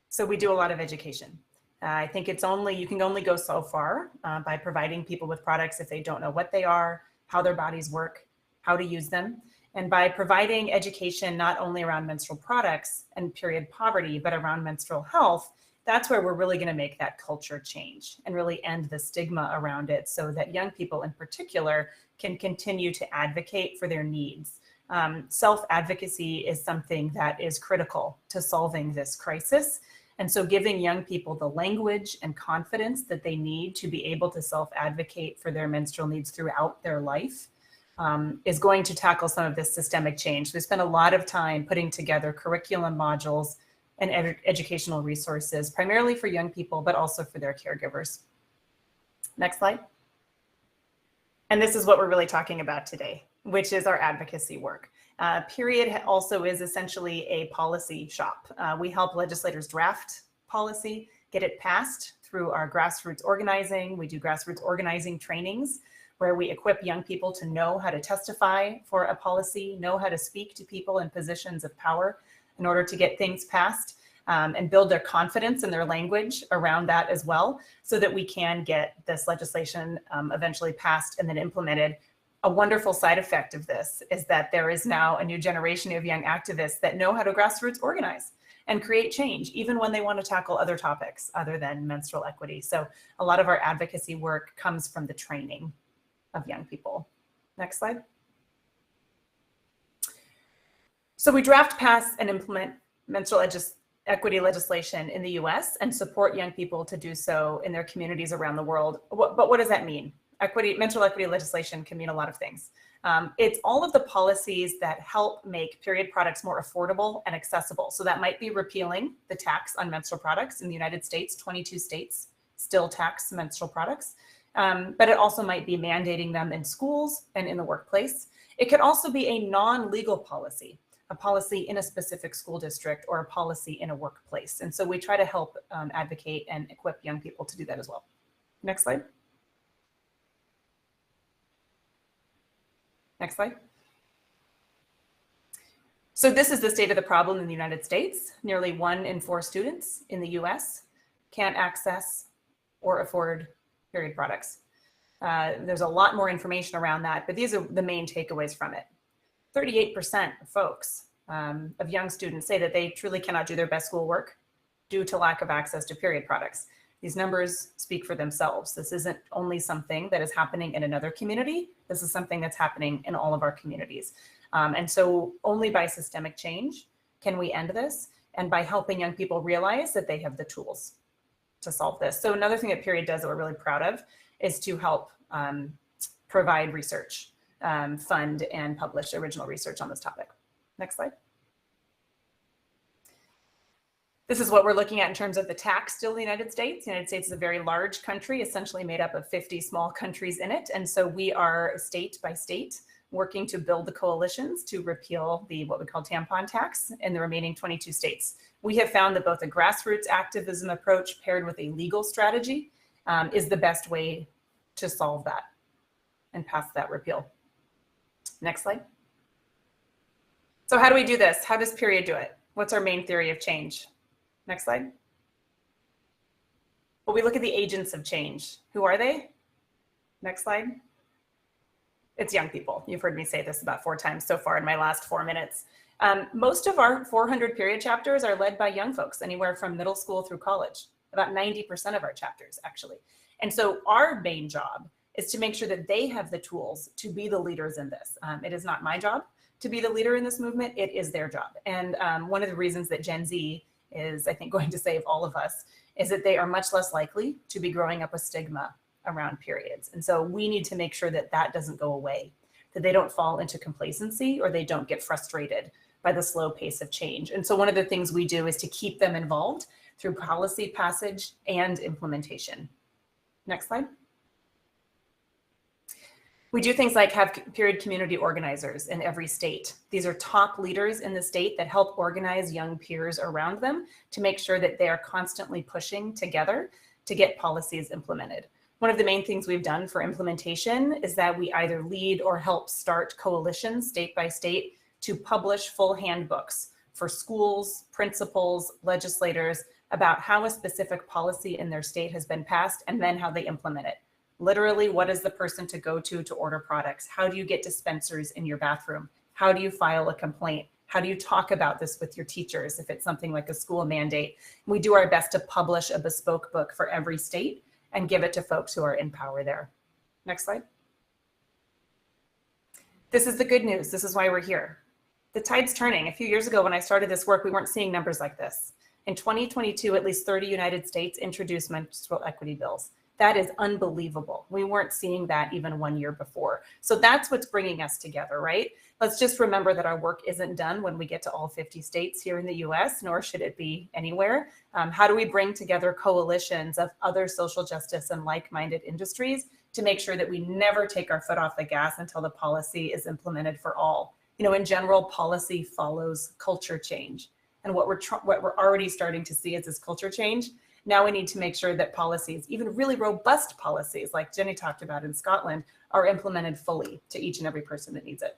So we do a lot of education. I think you can only go so far by providing people with products if they don't know what they are, how their bodies work, how to use them. And by providing education not only around menstrual products and period poverty, but around menstrual health, that's where we're really going to make that culture change and really end the stigma around it so that young people in particular can continue to advocate for their needs. Self-advocacy is something that is critical to solving this crisis. And so giving young people the language and confidence that they need to be able to self-advocate for their menstrual needs throughout their life is going to tackle some of this systemic change. We spent a lot of time putting together curriculum modules and educational resources, primarily for young people, but also for their caregivers. Next slide. And this is what we're really talking about today, which is our advocacy work. Period also is essentially a policy shop. We help legislators draft policy, get it passed through our grassroots organizing. We do grassroots organizing trainings where we equip young people to know how to testify for a policy, know how to speak to people in positions of power in order to get things passed, and build their confidence in their language around that as well, so that we can get this legislation eventually passed and then implemented. A wonderful side effect of this is that there is now a new generation of young activists that know how to grassroots organize and create change, even when they want to tackle other topics other than menstrual equity. So a lot of our advocacy work comes from the training of young people. Next slide. So we draft, pass, and implement menstrual equity legislation in the US and support young people to do so in their communities around the world. But what does that mean? Menstrual equity legislation can mean a lot of things. It's all of the policies that help make period products more affordable and accessible. So that might be repealing the tax on menstrual products. In the United States, 22 states still tax menstrual products. But it also might be mandating them in schools and in the workplace. It could also be a non-legal policy, a policy in a specific school district or a policy in a workplace. And so we try to help advocate and equip young people to do that as well. Next slide. Next slide. So this is the state of the problem in the United States. Nearly 1 in 4 students in the US can't access or afford period products. There's a lot more information around that, but these are the main takeaways from it. 38% of folks, of young students, say that they truly cannot do their best schoolwork due to lack of access to period products. These numbers speak for themselves. This isn't only something that is happening in another community. This is something that's happening in all of our communities. And so only by systemic change can we end this, and by helping young people realize that they have the tools to solve this. So another thing that Period does that we're really proud of is to help provide research, fund and publish original research on this topic. Next slide. This is what we're looking at in terms of the tax still in the United States. The United States is a very large country, essentially made up of 50 small countries in it. And so we are state by state working to build the coalitions to repeal the what we call tampon tax in the remaining 22 states. We have found that both a grassroots activism approach paired with a legal strategy is the best way to solve that and pass that repeal. Next slide. So how do we do this? How does Period do it? What's our main theory of change? Next slide. Well, we look at the agents of change. Who are they? Next slide. It's young people. You've heard me say this about 4 times so far in my last 4 minutes. Most of our 400 Period chapters are led by young folks, anywhere from middle school through college, about 90% of our chapters, actually. And so our main job is to make sure that they have the tools to be the leaders in this. It is not my job to be the leader in this movement, it is their job. And one of the reasons that Gen Z is, I think, going to save all of us is that they are much less likely to be growing up with stigma around periods. And so we need to make sure that that doesn't go away, that they don't fall into complacency or they don't get frustrated by the slow pace of change. And so one of the things we do is to keep them involved through policy passage and implementation. Next slide. We do things like have period community organizers in every state. These are top leaders in the state that help organize young peers around them to make sure that they are constantly pushing together to get policies implemented. One of the main things we've done for implementation is that we either lead or help start coalitions state by state to publish full handbooks for schools, principals, legislators about how a specific policy in their state has been passed and then how they implement it. Literally, what is the person to go to order products? How do you get dispensers in your bathroom? How do you file a complaint? How do you talk about this with your teachers if it's something like a school mandate? We do our best to publish a bespoke book for every state and give it to folks who are in power there. Next slide. This is the good news. This is why we're here. The tide's turning. A few years ago when I started this work, we weren't seeing numbers like this. In 2022, at least 30 United States introduced menstrual equity bills. That is unbelievable. We weren't seeing that even 1 year before. So that's what's bringing us together, right? Let's just remember that our work isn't done when we get to all 50 states here in the US, nor should it be anywhere. How do we bring together coalitions of other social justice and like-minded industries to make sure that we never take our foot off the gas until the policy is implemented for all? You know, in general, policy follows culture change. And what we're already starting to see is this culture change. Now we need to make sure that policies, even really robust policies like Jenny talked about in Scotland, are implemented fully to each and every person that needs it.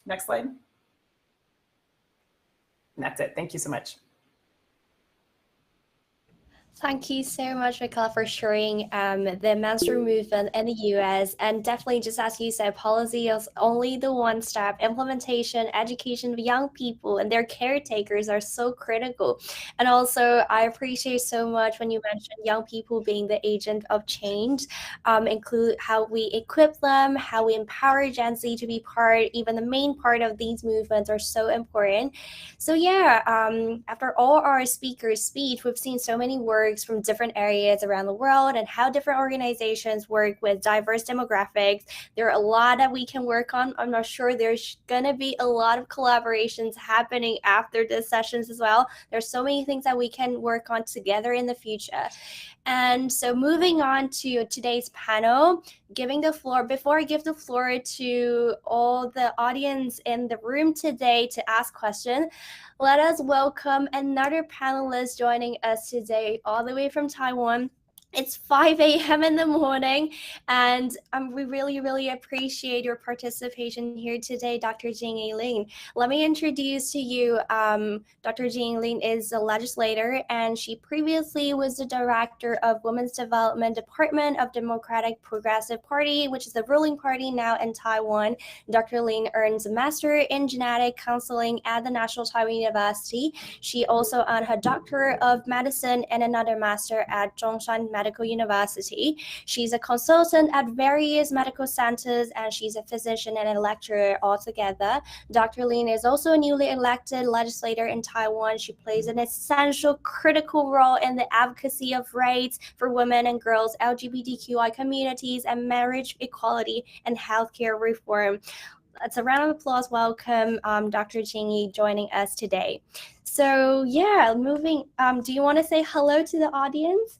Next slide. And that's it. Thank you so much. Thank you so much, Michaela, for sharing the menstrual movement in the US. And definitely, just as you said, policy is only the one step. Implementation, education of young people and their caretakers are so critical. And also, I appreciate so much when you mentioned young people being the agent of change, include how we equip them, how we empower Gen Z to be part, even the main part of these movements are so important. So yeah, after all our speakers' speech, we've seen so many works from different areas around the world and how different organizations work with diverse demographics. There are a lot that we can work on. I'm not sure there's going to be a lot of collaborations happening after the sessions as well. There's so many things that we can work on together in the future. And so moving on to today's panel, giving the floor, before I give the floor to all the audience in the room today to ask questions, let us welcome another panelist joining us today, all the way from Taiwan. It's 5 a.m. in the morning, and we really appreciate your participation here today, Dr. Jing Lin. Let me introduce to you, Dr. Jing Lin is a legislator, and she previously was the director of Women's Development Department of Democratic Progressive Party, which is the ruling party now in Taiwan. Dr. Lin earns a master in genetic counseling at the National Taiwan University. She also earned her doctor of medicine and another master at Zhongshan Medical University. She's a consultant at various medical centers, and she's a physician and a lecturer altogether. Dr. Lin is also a newly elected legislator in Taiwan. She plays an essential, critical role in the advocacy of rights for women and girls, LGBTQI communities, and marriage equality and healthcare reform. It's a round of applause. Welcome, Dr. Jing joining us today. So yeah, do you want to say hello to the audience?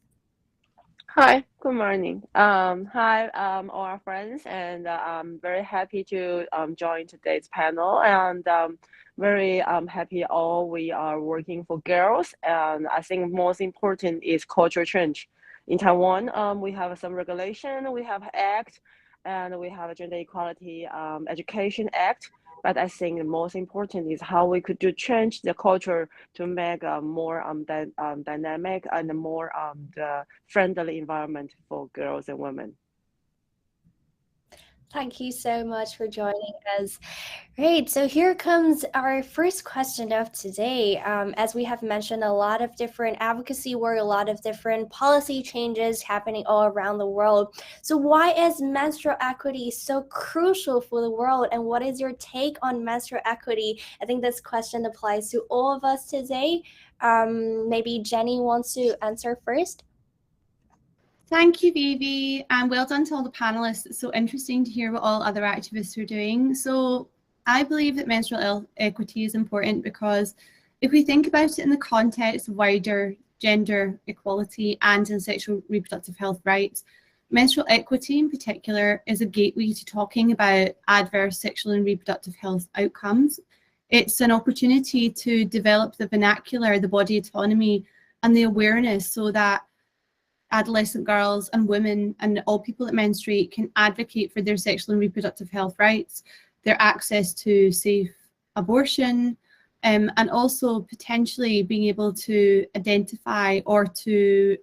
Hi, good morning. Hi, all our friends, and I'm very happy to join today's panel, and very happy all we are working for girls, and I think most important is cultural change. In Taiwan, we have some regulation, we have act, and we have a Gender Equality Education Act. But I think the most important is how we could change the culture to make a more dynamic and a more friendly environment for girls and women. Thank you so much for joining us. Great. So here comes our first question of today. As we have mentioned, a lot of different advocacy work, a lot of different policy changes happening all around the world. So why is menstrual equity so crucial for the world? And what is your take on menstrual equity? I think this question applies to all of us today. Maybe Jenny wants to answer first. Thank you, Vivi, and well done to all the panelists. It's so interesting to hear what all other activists are doing. So I believe that menstrual equity is important because if we think about it in the context of wider gender equality and in sexual reproductive health rights, menstrual equity in particular is a gateway to talking about adverse sexual and reproductive health outcomes. It's an opportunity to develop the vernacular, the body autonomy, and the awareness so that adolescent girls and women and all people that menstruate can advocate for their sexual and reproductive health rights, their access to safe abortion, and also potentially being able to identify or to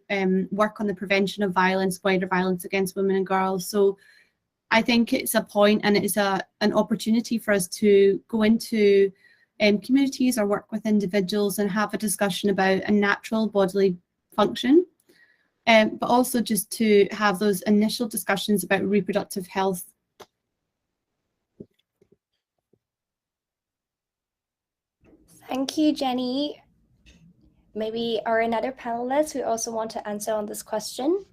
work on the prevention of violence, wider violence against women and girls. So I think it's a point and it is an opportunity for us to go into communities or work with individuals and have a discussion about a natural bodily function. But also just to have those initial discussions about reproductive health. Thank you, Jenny. Maybe our another panelist who also want to answer on this question.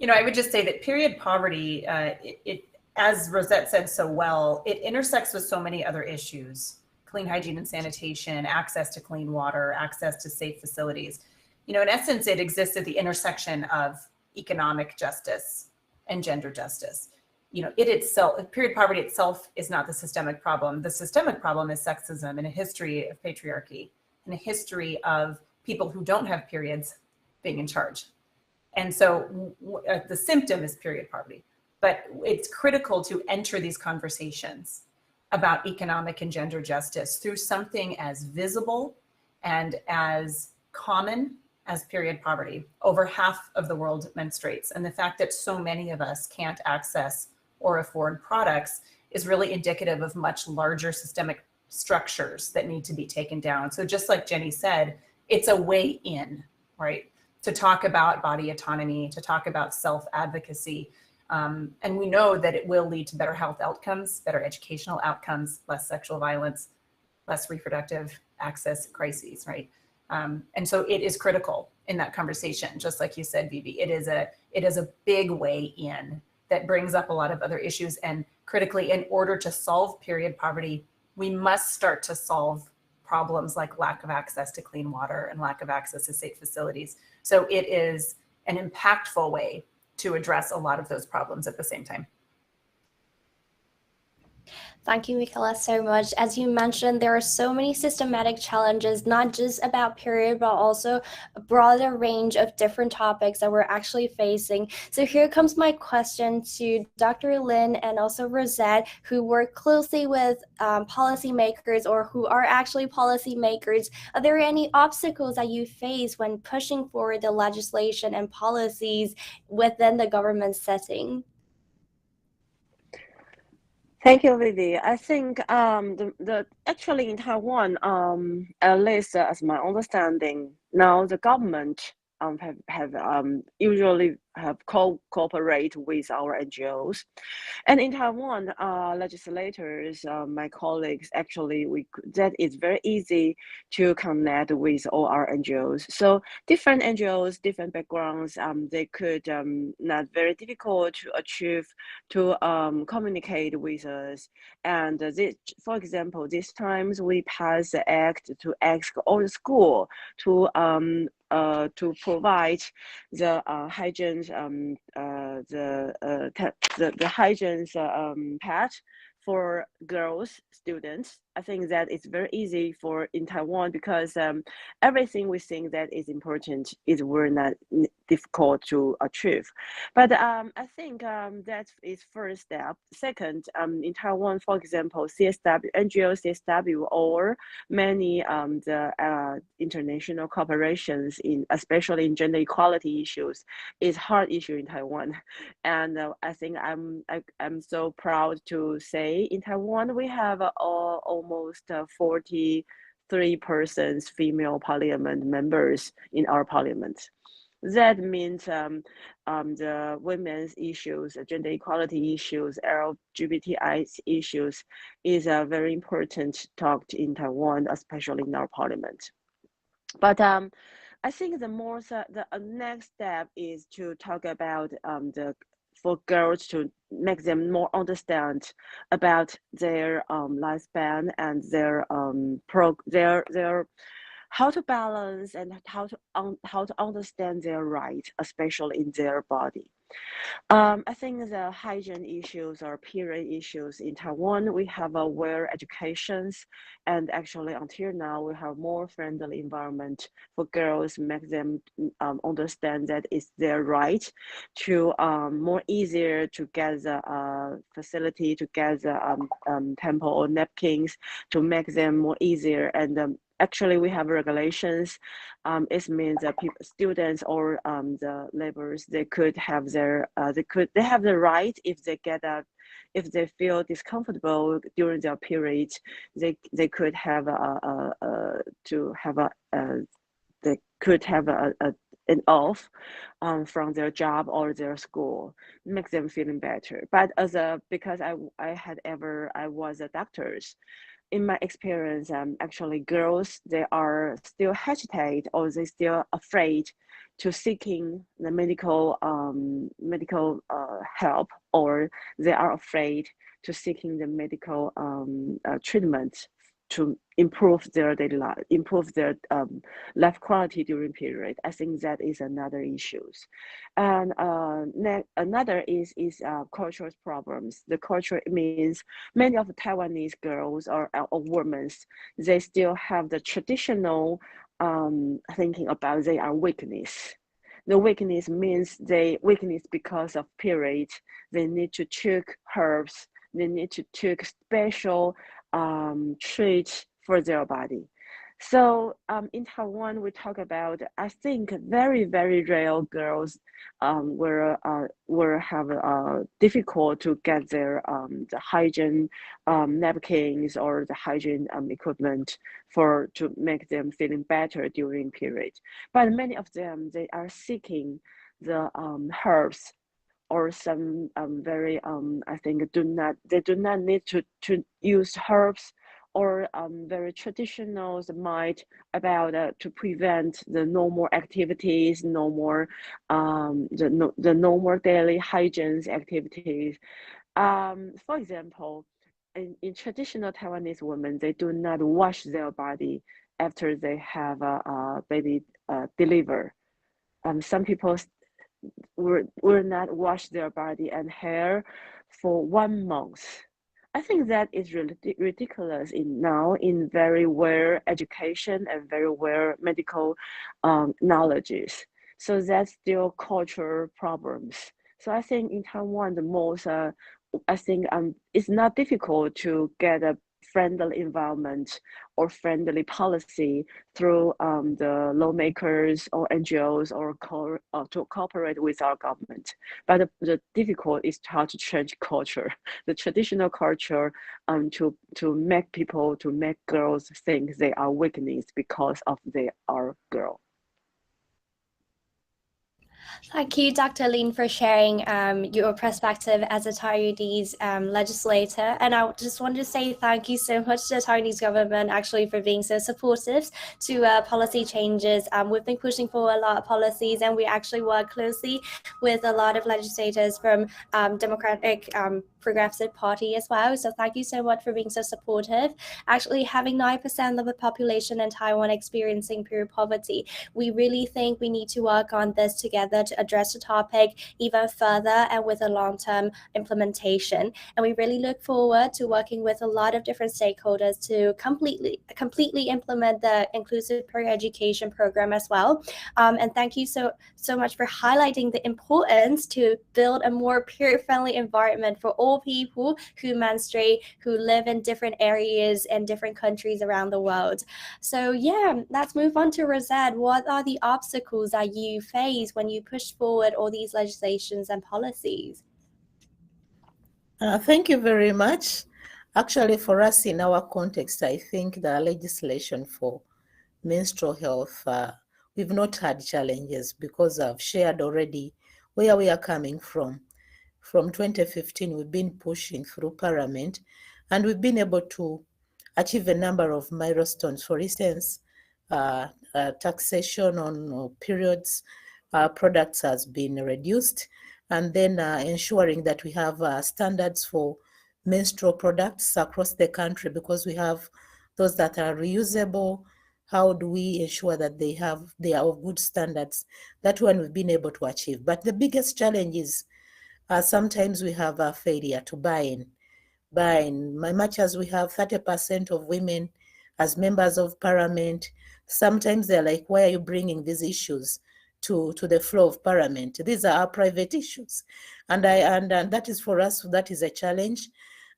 I would just say that period poverty, as Rosette said so well, it intersects with so many other issues. Clean hygiene and sanitation, access to clean water, access to safe facilities. In essence, it exists at the intersection of economic justice and gender justice. Period poverty itself is not the systemic problem. The systemic problem is sexism and a history of patriarchy and a history of people who don't have periods being in charge. And so the symptom is period poverty, but it's critical to enter these conversations about economic and gender justice through something as visible and as common as period poverty. Over half of the world menstruates, and the fact that so many of us can't access or afford products is really indicative of much larger systemic structures that need to be taken down. So just like Jenny said, it's a way in, right? To talk about body autonomy, to talk about self-advocacy. And we know that it will lead to better health outcomes, better educational outcomes, less sexual violence, less reproductive access crises, right? And so it is critical in that conversation, just like you said, Vivi. It is a big way in that brings up a lot of other issues. And critically, in order to solve period poverty, we must start to solve problems like lack of access to clean water and lack of access to safe facilities. So it is an impactful way to address a lot of those problems at the same time. Thank you, Michaela, so much. As you mentioned, there are so many systematic challenges, not just about period, but also a broader range of different topics that we're actually facing. So here comes my question to Dr. Lin and also Rosette, who work closely with policymakers or who are actually policymakers. Are there any obstacles that you face when pushing forward the legislation and policies within the government setting? Thank you, Vivi. I think actually in Taiwan, at least as my understanding, now the government have usually have cooperate with our NGOs, and in Taiwan, legislators, my colleagues, actually that is very easy to connect with all our NGOs. So different NGOs, different backgrounds, they could not very difficult to achieve to communicate with us. And this, for example, this times we passed the act to ask all the school to provide the hygiene the hygiene pad for girls students I think that it's very easy in Taiwan because everything we think that is important is very not difficult to achieve. But I think that is first step. Second, in Taiwan, for example, CSW, NGO CSW, or many the international corporations especially in gender equality issues is hard issue in Taiwan. And I think I'm so proud to say in Taiwan we have almost 43 persons female parliament members in our parliament. That means the women's issues, gender equality issues, LGBTI issues is a very important talk in Taiwan, especially in our parliament. But I think the next step is to talk about for girls to make them more understand about their lifespan and their how to balance and how to understand their right, especially in their body. I think the hygiene issues or period issues in Taiwan, we have aware educations, and actually until now we have more friendly environment for girls, make them understand that it's their right to more easier to get the facility, to get the temple or napkins, to make them more easier. And actually we have regulations. It means that students or the laborers, they could have their they have the right if they feel discomfortable during their period, they could have an off from their job or their school, make them feeling better. But because I was a doctor, in my experience, actually girls, they are still hesitate or they still afraid to seeking the medical help, or they are afraid to seeking the medical treatment to improve their daily life, improve their life quality during period. I think that is another issues. And another is cultural problems. The culture means many of the Taiwanese girls or women, they still have the traditional thinking about they are weakness. The weakness means weakness because of period. They need to take herbs. They need to take special treat for their body. So in Taiwan, we talk about, I think, very, very rare girls will have difficult to get their the hygiene napkins or the hygiene equipment to make them feeling better during period. But many of them, they are seeking the herbs or some very I think they do not need to use herbs, or very traditional might about to prevent the normal activities, the normal daily hygiene activities. For example, in traditional Taiwanese women, they do not wash their body after they have a baby deliver. Some people will not wash their body and hair for 1 month. I think that is ridiculous in very well education and very well medical knowledges. So that's still cultural problems. So I think in Taiwan, the most I think it's not difficult to get a friendly environment or friendly policy through the lawmakers or NGOs or to cooperate with our government. But the difficult is how to change culture, the traditional culture, to make girls think they are weakness because of they are girl. Thank you, Dr. Lin, for sharing your perspective as a Taiwanese legislator. And I just wanted to say thank you so much to the Taiwanese government actually for being so supportive to policy changes. We've been pushing for a lot of policies, and we actually work closely with a lot of legislators from democratic Progressive Party as well. So thank you so much for being so supportive. Actually, having 9% of the population in Taiwan experiencing period poverty, we really think we need to work on this together to address the topic even further and with a long-term implementation. And we really look forward to working with a lot of different stakeholders to completely implement the inclusive period education program as well. And thank you so much for highlighting the importance to build a more period-friendly environment for all people who menstruate, who live in different areas and different countries around the world. So yeah, let's move on to Rosette. What are the obstacles that you face when you push forward all these legislations and policies? Thank you very much. Actually, for us in our context, I think the legislation for menstrual health, we've not had challenges because I've shared already where we are coming from. From 2015, we've been pushing through Parliament, and we've been able to achieve a number of milestones. For instance, taxation on periods products has been reduced, and then ensuring that we have standards for menstrual products across the country, because we have those that are reusable. How do we ensure that they are of good standards? That one we've been able to achieve. But the biggest challenge is sometimes we have a failure to buy in. Much as we have 30% of women as members of Parliament, sometimes they're like, why are you bringing these issues to the floor of Parliament? These are our private issues. And that is for us, that is a challenge.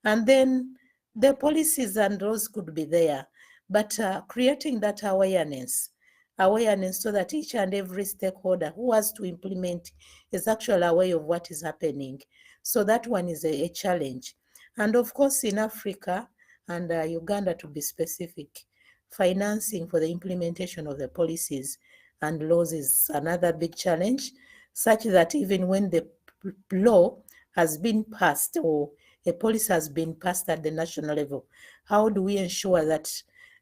And then the policies and laws could be there, but creating that awareness so that each and every stakeholder who has to implement is actually aware of what is happening. So that one is a challenge. And of course, in Africa and Uganda, to be specific, financing for the implementation of the policies and laws is another big challenge, such that even when the law has been passed or a policy has been passed at the national level, how do we ensure that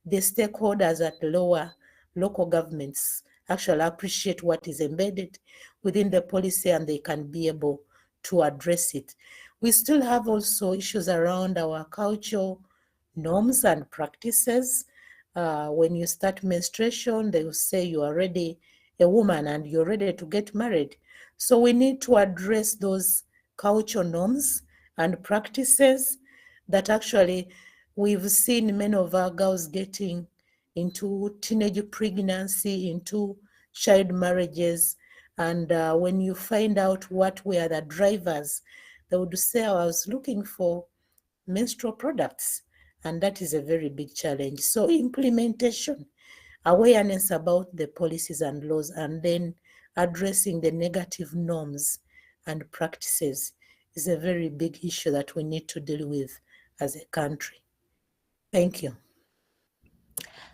the stakeholders at lower local governments actually appreciate what is embedded within the policy and they can be able to address it? We still have also issues around our cultural norms and practices. When you start menstruation, they will say you are already a woman and you're ready to get married. So we need to address those cultural norms and practices that actually we've seen many of our girls getting into teenage pregnancy, into child marriages. And when you find out what were the drivers, they would say, I was looking for menstrual products. And that is a very big challenge. So implementation, awareness about the policies and laws, and then addressing the negative norms and practices is a very big issue that we need to deal with as a country. Thank you.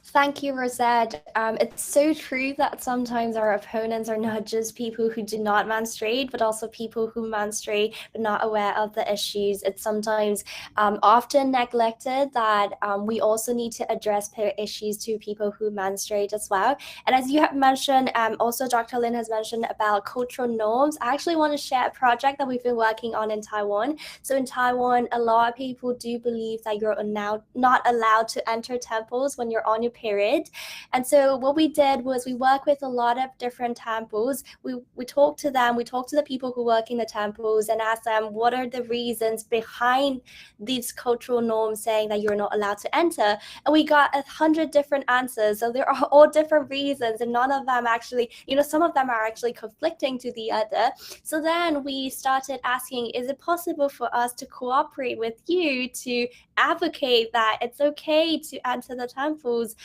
Thank you, Rosette. It's so true that sometimes our opponents are not just people who do not menstruate, but also people who menstruate but not aware of the issues. It's sometimes often neglected that we also need to address issues to people who menstruate as well. And as you have mentioned, also Dr. Lin has mentioned about cultural norms. I actually want to share a project that we've been working on in Taiwan. So in Taiwan, a lot of people do believe that you're now not allowed to enter temples when you're on your period. And so what we did was we worked with a lot of different temples. We talked to them, we talked to the people who work in the temples and asked them what are the reasons behind these cultural norms saying that you're not allowed to enter. And we got 100 different answers. So there are all different reasons, and none of them actually, some of them are actually conflicting to the other. So then we started asking, is it possible for us to cooperate with you to advocate that it's okay to enter the temples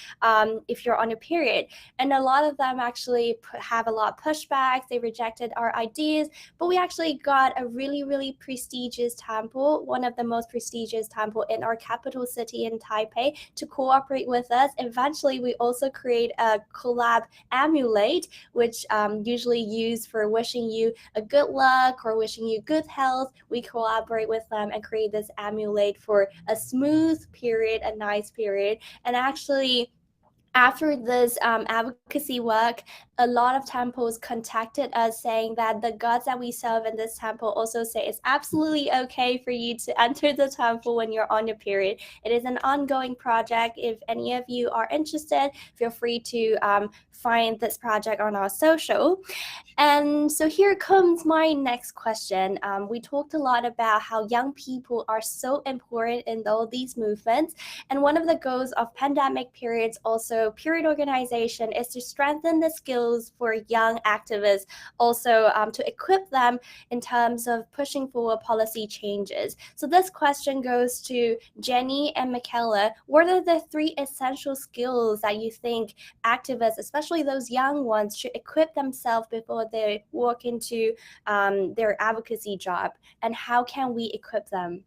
if you're on a period? And a lot of them actually have a lot of pushbacks. They rejected our ideas, but we actually got a really, really prestigious temple, one of the most prestigious temple in our capital city in Taipei, to cooperate with us. Eventually, we also create a collab amulet, which usually used for wishing you a good luck or wishing you good health. We collaborate with them and create this amulet for a smooth period, a nice period. And actually, after this advocacy work, a lot of temples contacted us saying that the gods that we serve in this temple also say it's absolutely okay for you to enter the temple when you're on your period. It is an ongoing project. If any of you are interested, feel free to find this project on our social. And so here comes my next question. We talked a lot about how young people are so important in all these movements. And one of the goals of pandemic periods, also period organization, is to strengthen the skills for young activists, also to equip them in terms of pushing forward policy changes. So this question goes to Jenny and Michaela. What are the 3 essential skills that you think activists, especially those young ones, should equip themselves before they walk into their advocacy job, and how can we equip them?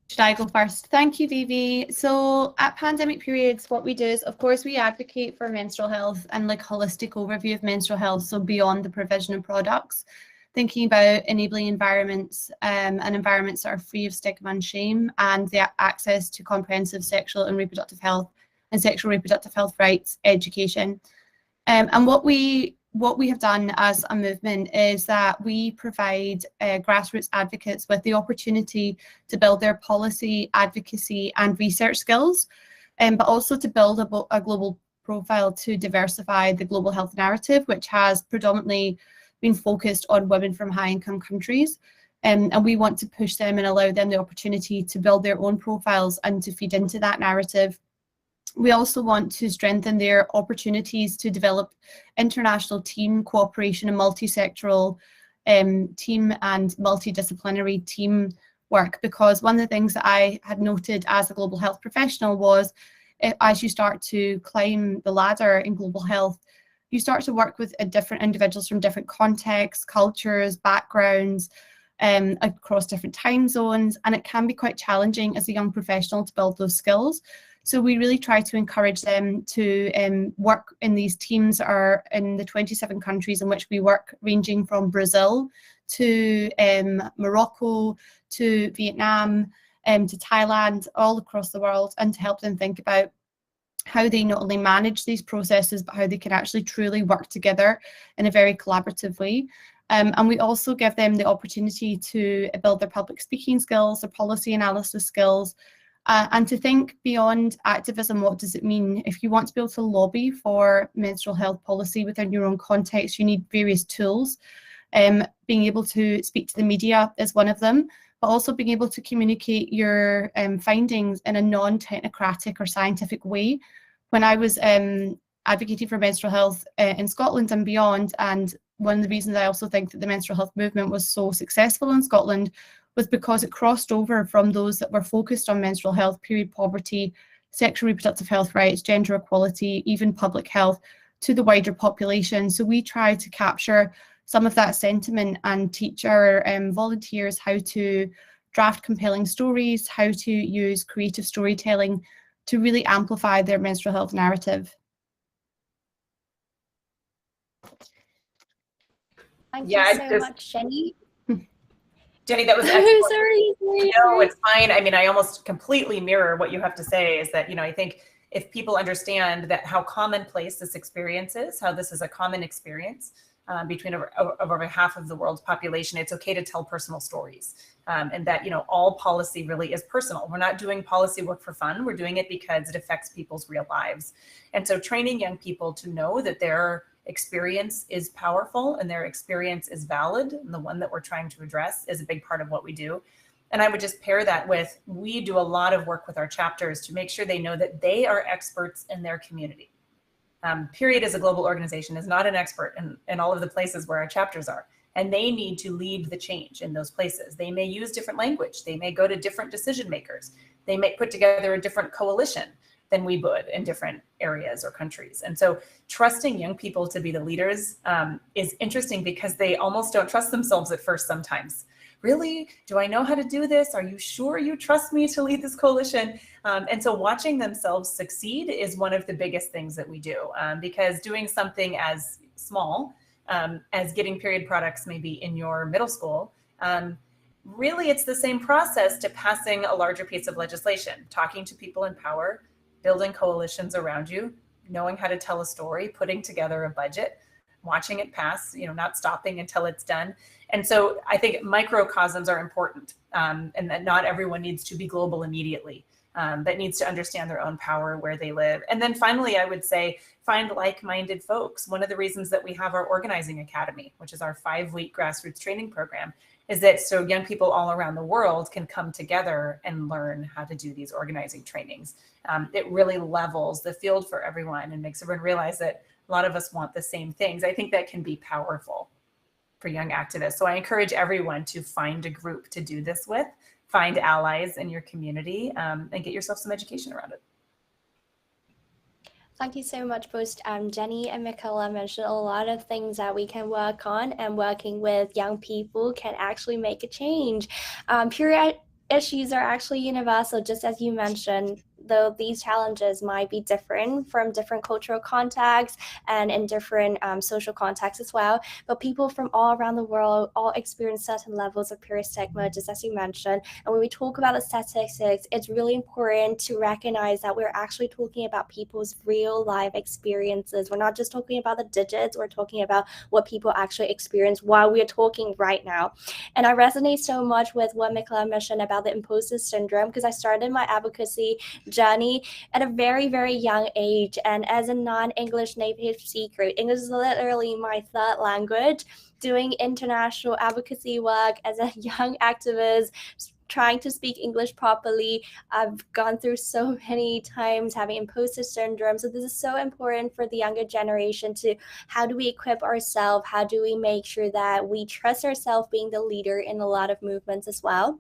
Should I go first? Thank you, Vivi. So at pandemic periods, what we do is, of course, we advocate for menstrual health and like holistic overview of menstrual health. So beyond the provision of products, thinking about enabling environments and environments that are free of stigma and shame, and the access to comprehensive sexual and reproductive health and sexual reproductive health rights education. And what we have done as a movement is that we provide grassroots advocates with the opportunity to build their policy, advocacy and research skills, but also to build a global profile to diversify the global health narrative, which has predominantly been focused on women from high-income countries. And we want to push them and allow them the opportunity to build their own profiles and to feed into that narrative. We also want to strengthen their opportunities to develop international team cooperation and multi-sectoral team and multidisciplinary team work, because one of the things that I had noted as a global health professional was as you start to climb the ladder in global health, you start to work with different individuals from different contexts, cultures, backgrounds, across different time zones, and it can be quite challenging as a young professional to build those skills. So we really try to encourage them to work in these teams that are in the 27 countries in which we work, ranging from Brazil to Morocco to Vietnam to Thailand, all across the world, and to help them think about how they not only manage these processes, but how they can actually truly work together in a very collaborative way. And we also give them the opportunity to build their public speaking skills, their policy analysis skills, and to think beyond activism. What does it mean? If you want to be able to lobby for menstrual health policy within your own context, you need various tools. Being able to speak to the media is one of them, but also being able to communicate your findings in a non-technocratic or scientific way. When I was advocating for menstrual health in Scotland and beyond, and one of the reasons I also think that the menstrual health movement was so successful in Scotland was because it crossed over from those that were focused on menstrual health, period poverty, sexual reproductive health rights, gender equality, even public health, to the wider population. So we try to capture some of that sentiment and teach our volunteers how to draft compelling stories, how to use creative storytelling to really amplify their menstrual health narrative. Thank you so much, Jenny. Jenny, that was excellent. Sorry. No, it's fine. I mean, I almost completely mirror what you have to say, is that, I think if people understand that how commonplace this experience is, how this is a common experience between over half of the world's population, it's okay to tell personal stories. And that, all policy really is personal. We're not doing policy work for fun. We're doing it because it affects people's real lives. And so training young people to know that their experience is powerful and their experience is valid, and the one that we're trying to address, is a big part of what we do. And I would just pair that with, we do a lot of work with our chapters to make sure they know that they are experts in their community. Period, as a global organization, is not an expert in all of the places where our chapters are. And they need to lead the change in those places. They may use different language. They may go to different decision makers. They may put together a different coalition than we would in different areas or countries. And so trusting young people to be the leaders is interesting, because they almost don't trust themselves at first sometimes. Really? Do I know how to do this? Are you sure you trust me to lead this coalition? And so watching themselves succeed is one of the biggest things that we do, because doing something as small as getting period products maybe in your middle school, really it's the same process to passing a larger piece of legislation, talking to people in power, building coalitions around you, knowing how to tell a story, putting together a budget, watching it pass, not stopping until it's done. And so I think microcosms are important, and that not everyone needs to be global immediately, that needs to understand their own power where they live. And then finally, I would say, find like-minded folks. One of the reasons that we have our Organizing Academy, which is our 5-week grassroots training program, is that so young people all around the world can come together and learn how to do these organizing trainings. It really levels the field for everyone and makes everyone realize that a lot of us want the same things. I think that can be powerful for young activists. So I encourage everyone to find a group to do this with, find allies in your community, and get yourself some education around it. Thank you so much. Both Jenny and Michaela mentioned a lot of things that we can work on, and working with young people can actually make a change. Period issues are actually universal, just as you mentioned, though these challenges might be different from different cultural contexts and in different social contexts as well. But people from all around the world all experience certain levels of period stigma, just as you mentioned. And when we talk about the statistics, it's really important to recognize that we're actually talking about people's real life experiences. We're not just talking about the digits, we're talking about what people actually experience while we're talking right now. And I resonate so much with what Michaela mentioned about the imposter syndrome, because I started my advocacy journey at a very, very young age. And as a non-English native speaker, English is literally my third language. Doing international advocacy work as a young activist, trying to speak English properly, I've gone through so many times having imposter syndrome. So this is so important for the younger generation to, how do we equip ourselves? How do we make sure that we trust ourselves being the leader in a lot of movements as well?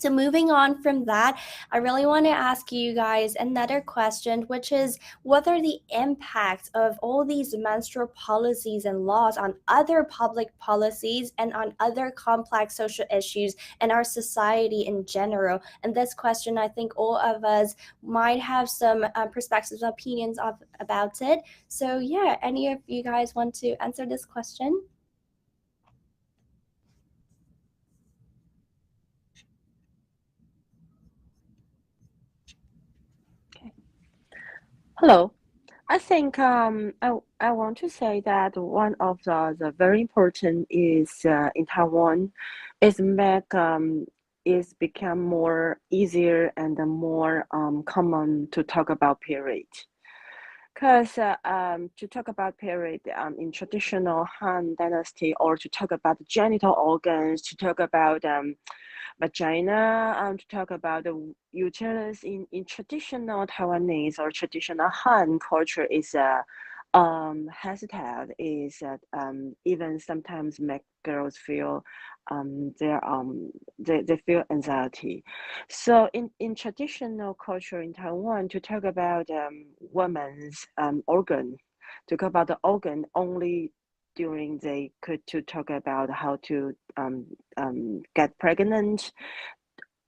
So moving on from that, I really want to ask you guys another question, which is, what are the impacts of all these menstrual policies and laws on other public policies and on other complex social issues in our society in general? And this question, I think all of us might have some perspectives, opinions about it. So yeah, any of you guys want to answer this question? Hello. I think I want to say that one of the very important is in Taiwan is is become more easier and more common to talk about period. Because to talk about period in traditional Han Dynasty, or to talk about genital organs, to talk about vagina, to talk about the uterus in traditional Taiwanese or traditional Han culture is hesitant, is even sometimes make girls feel they feel anxiety. So in traditional culture in Taiwan, to talk about women's organ, to talk about the organ only during they could to talk about how to get pregnant.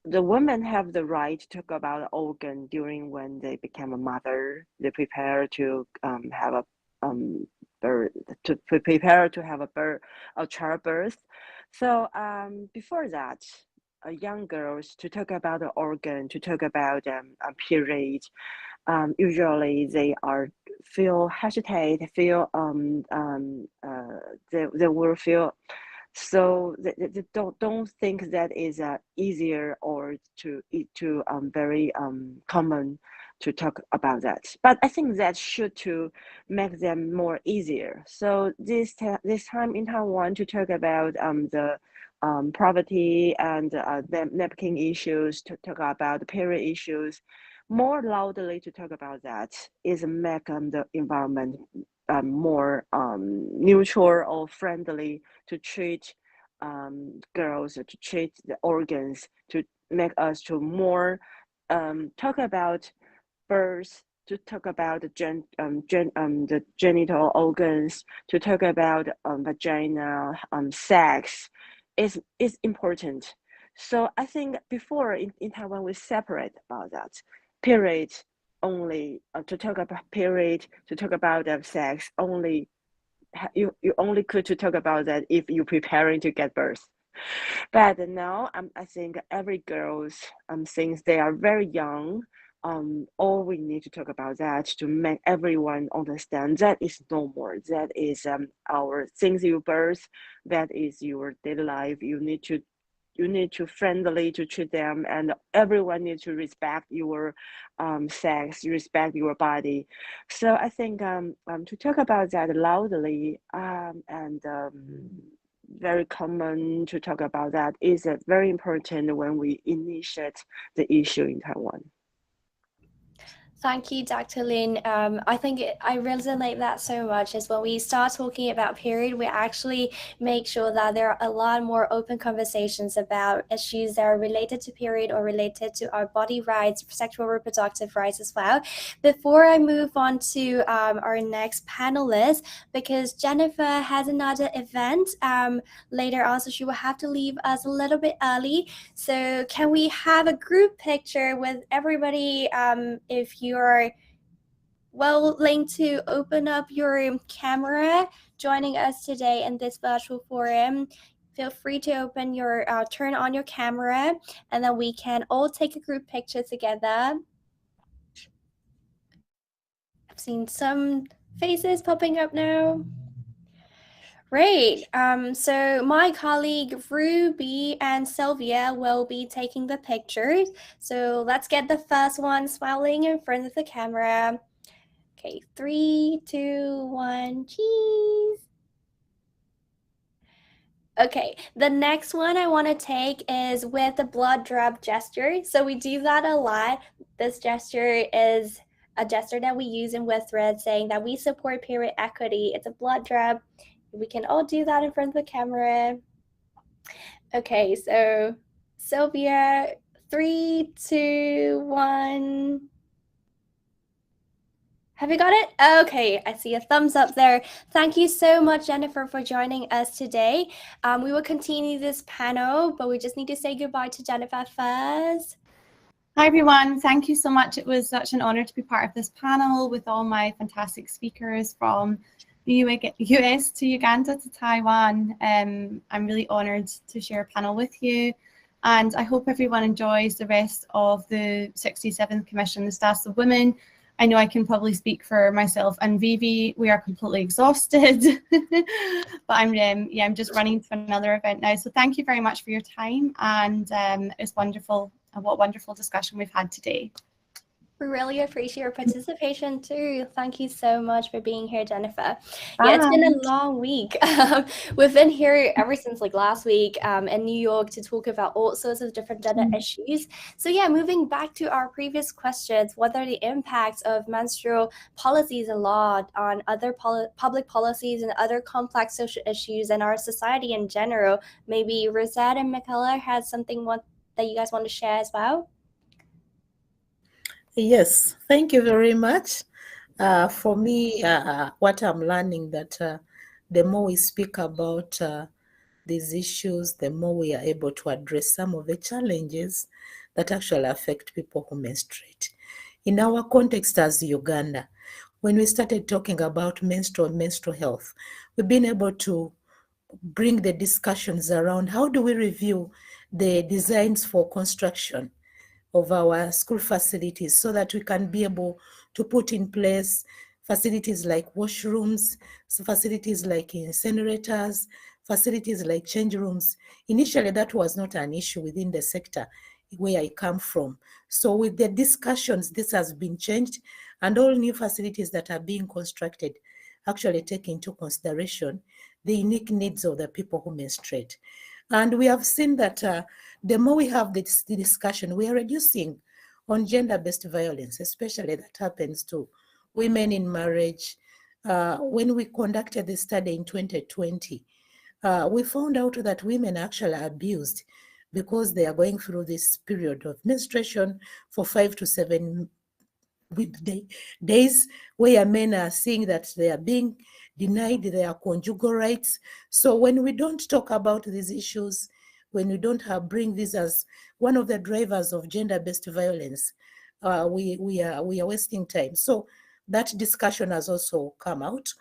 The women have the right to talk about organ during when they become a mother. They prepare to have a birth, to prepare to have a childbirth. So before that, young girls to talk about the organ, to talk about a period. Usually they feel hesitate, feel they will feel, so they don't think that is easier or to very common to talk about that. But I think that should to make them more easier. So this time in Taiwan to talk about the poverty and the napkin issues, to talk about the period issues, more loudly to talk about that is make the environment more neutral or friendly to treat girls, to treat the organs, to make us to more talk about birth, to talk about the genital organs, to talk about vagina, sex is important. So I think before in Taiwan we separate about that. Period only, to talk about period, to talk about sex only, you only could to talk about that if you're preparing to get birth. But now I think every girls since they are very young, all we need to talk about that to make everyone understand that is normal. That is our things you birth. That is your daily life. You need to friendly to treat them, and everyone needs to respect your sex, respect your body. So I think to talk about that loudly and very common to talk about that is very important when we initiate the issue in Taiwan. Thank you, Dr. Lin. I think I resonate that so much is when we start talking about period, we actually make sure that there are a lot more open conversations about issues that are related to period or related to our body rights, sexual reproductive rights as well. Before I move on to our next panelist, because Jennifer has another event later on, so she will have to leave us a little bit early. So can we have a group picture with everybody if you're willing to open up your camera joining us today in this virtual forum? Feel free to open your turn on your camera, and then we can all take a group picture together. I've seen some faces popping up now. Great. So my colleague Ruby and Sylvia will be taking the pictures. So let's get the first one smiling in front of the camera. Okay, 3, 2, 1, cheese. Okay, the next one I want to take is with the blood drop gesture. So we do that a lot. This gesture is a gesture that we use in With Thread saying that we support period equity. It's a blood drop. We can all do that in front of the camera. Okay, so Sylvia, 3, 2, 1. Have you got it? Okay, I see a thumbs up there. Thank you so much, Jennifer, for joining us today. We will continue this panel, but we just need to say goodbye to Jennifer first. Hi, everyone. Thank you so much. It was such an honor to be part of this panel with all my fantastic speakers from the US to Uganda to Taiwan. I'm really honored to share a panel with you. And I hope everyone enjoys the rest of the 67th Commission, the Status of Women. I know I can probably speak for myself and Vivi. We are completely exhausted, but I'm just running to another event now. So thank you very much for your time, and it's wonderful. What wonderful discussion we've had today. We really appreciate your participation too. Thank you so much for being here, Jennifer. Yeah, it's been a long week. We've been here ever since like last week in New York to talk about all sorts of different gender issues. So yeah, moving back to our previous questions, what are the impacts of menstrual policies and law on other public policies and other complex social issues in our society in general? Maybe Rosette and Michaela has something that you guys want to share as well? Yes, thank you very much. For me, what I'm learning that the more we speak about these issues, the more we are able to address some of the challenges that actually affect people who menstruate. In our context as Uganda, when we started talking about menstrual health, we've been able to bring the discussions around how do we review the designs for construction of our school facilities so that we can be able to put in place facilities like washrooms, facilities like incinerators, facilities like change rooms. Initially, that was not an issue within the sector where I come from. So with the discussions, this has been changed, and all new facilities that are being constructed actually take into consideration the unique needs of the people who menstruate. And we have seen that the more we have the discussion, we are reducing on gender-based violence, especially that happens to women in marriage. When we conducted the study in 2020, we found out that women actually are abused because they are going through this period of menstruation for 5 to 7 days, where men are seeing that they are being denied their conjugal rights. So when we don't talk about these issues, when we don't bring this as one of the drivers of gender-based violence, we are wasting time. So that discussion has also come out,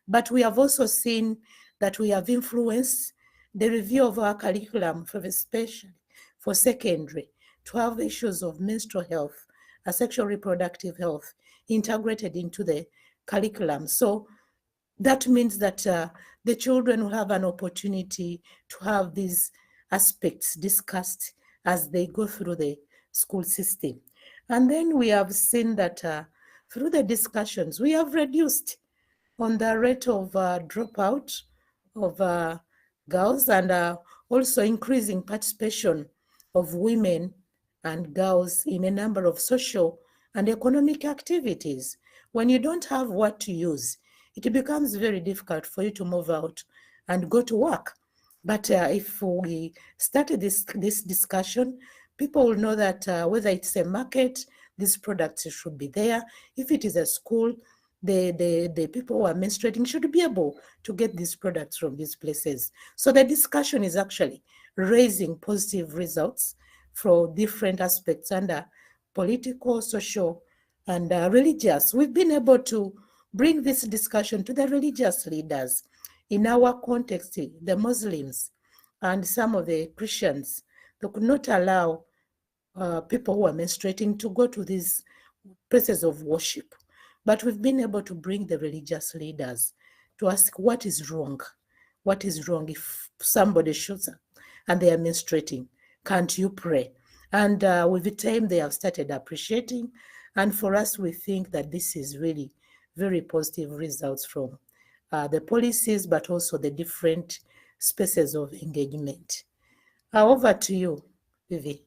but we have also seen that we have influenced the review of our curriculum, especially for secondary, to have issues of menstrual health sexual reproductive health integrated into the curriculum. So that means that the children will have an opportunity to have these aspects discussed as they go through the school system. And then we have seen that through the discussions, we have reduced on the rate of dropout of girls, and also increasing participation of women and girls in a number of social and economic activities. When you don't have what to use, it becomes very difficult for you to move out and go to work. But if we started this discussion, people will know that whether it's a market, these products should be there. If it is a school, the people who are menstruating should be able to get these products from these places. So the discussion is actually raising positive results for different aspects under political, social, and religious. We've been able to bring this discussion to the religious leaders. In our context, the Muslims and some of the Christians, they could not allow people who are menstruating to go to these places of worship. But we've been able to bring the religious leaders to ask what is wrong. What is wrong if somebody shoots up and they are menstruating? Can't you pray? And with the time, they have started appreciating. And for us, we think that this is really very positive results from the policies, but also the different spaces of engagement. Over to you, Vivi.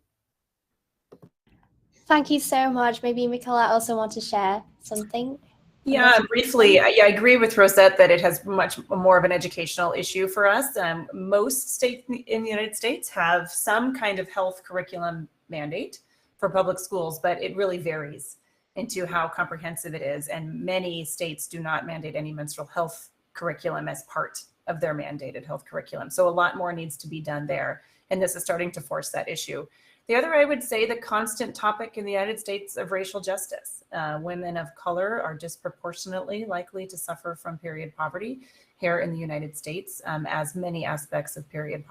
Thank you so much. Maybe Michaela also want to share something. Yeah, briefly, yeah, I agree with Rosette that it has much more of an educational issue for us. Most states in the United States have some kind of health curriculum mandate for public schools, but it really varies into how comprehensive it is. And many states do not mandate any menstrual health curriculum as part of their mandated health curriculum. So a lot more needs to be done there. And this is starting to force that issue. The other, I would say, the constant topic in the United States of racial justice. Women of color are disproportionately likely to suffer from period poverty here in the United States, as many aspects of period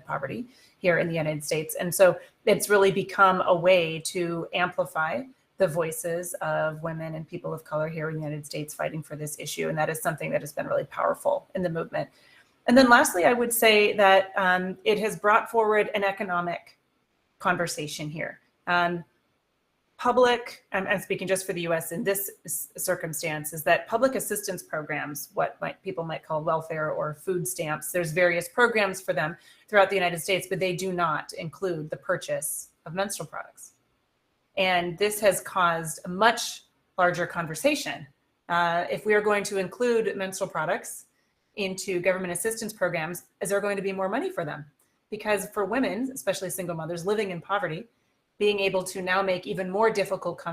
poverty here in the United States. And so it's really become a way to amplify the voices of women and people of color here in the United States fighting for this issue. And that is something that has been really powerful in the movement. And then lastly, I would say that it has brought forward an economic conversation here. Public, I'm speaking just for the US in this circumstance, is that public assistance programs, what people might call welfare or food stamps, there's various programs for them throughout the United States, but they do not include the purchase of menstrual products. And this has caused a much larger conversation. If we are going to include menstrual products into government assistance programs, is there going to be more money for them? Because for women, especially single mothers living in poverty, being able to now make even more difficult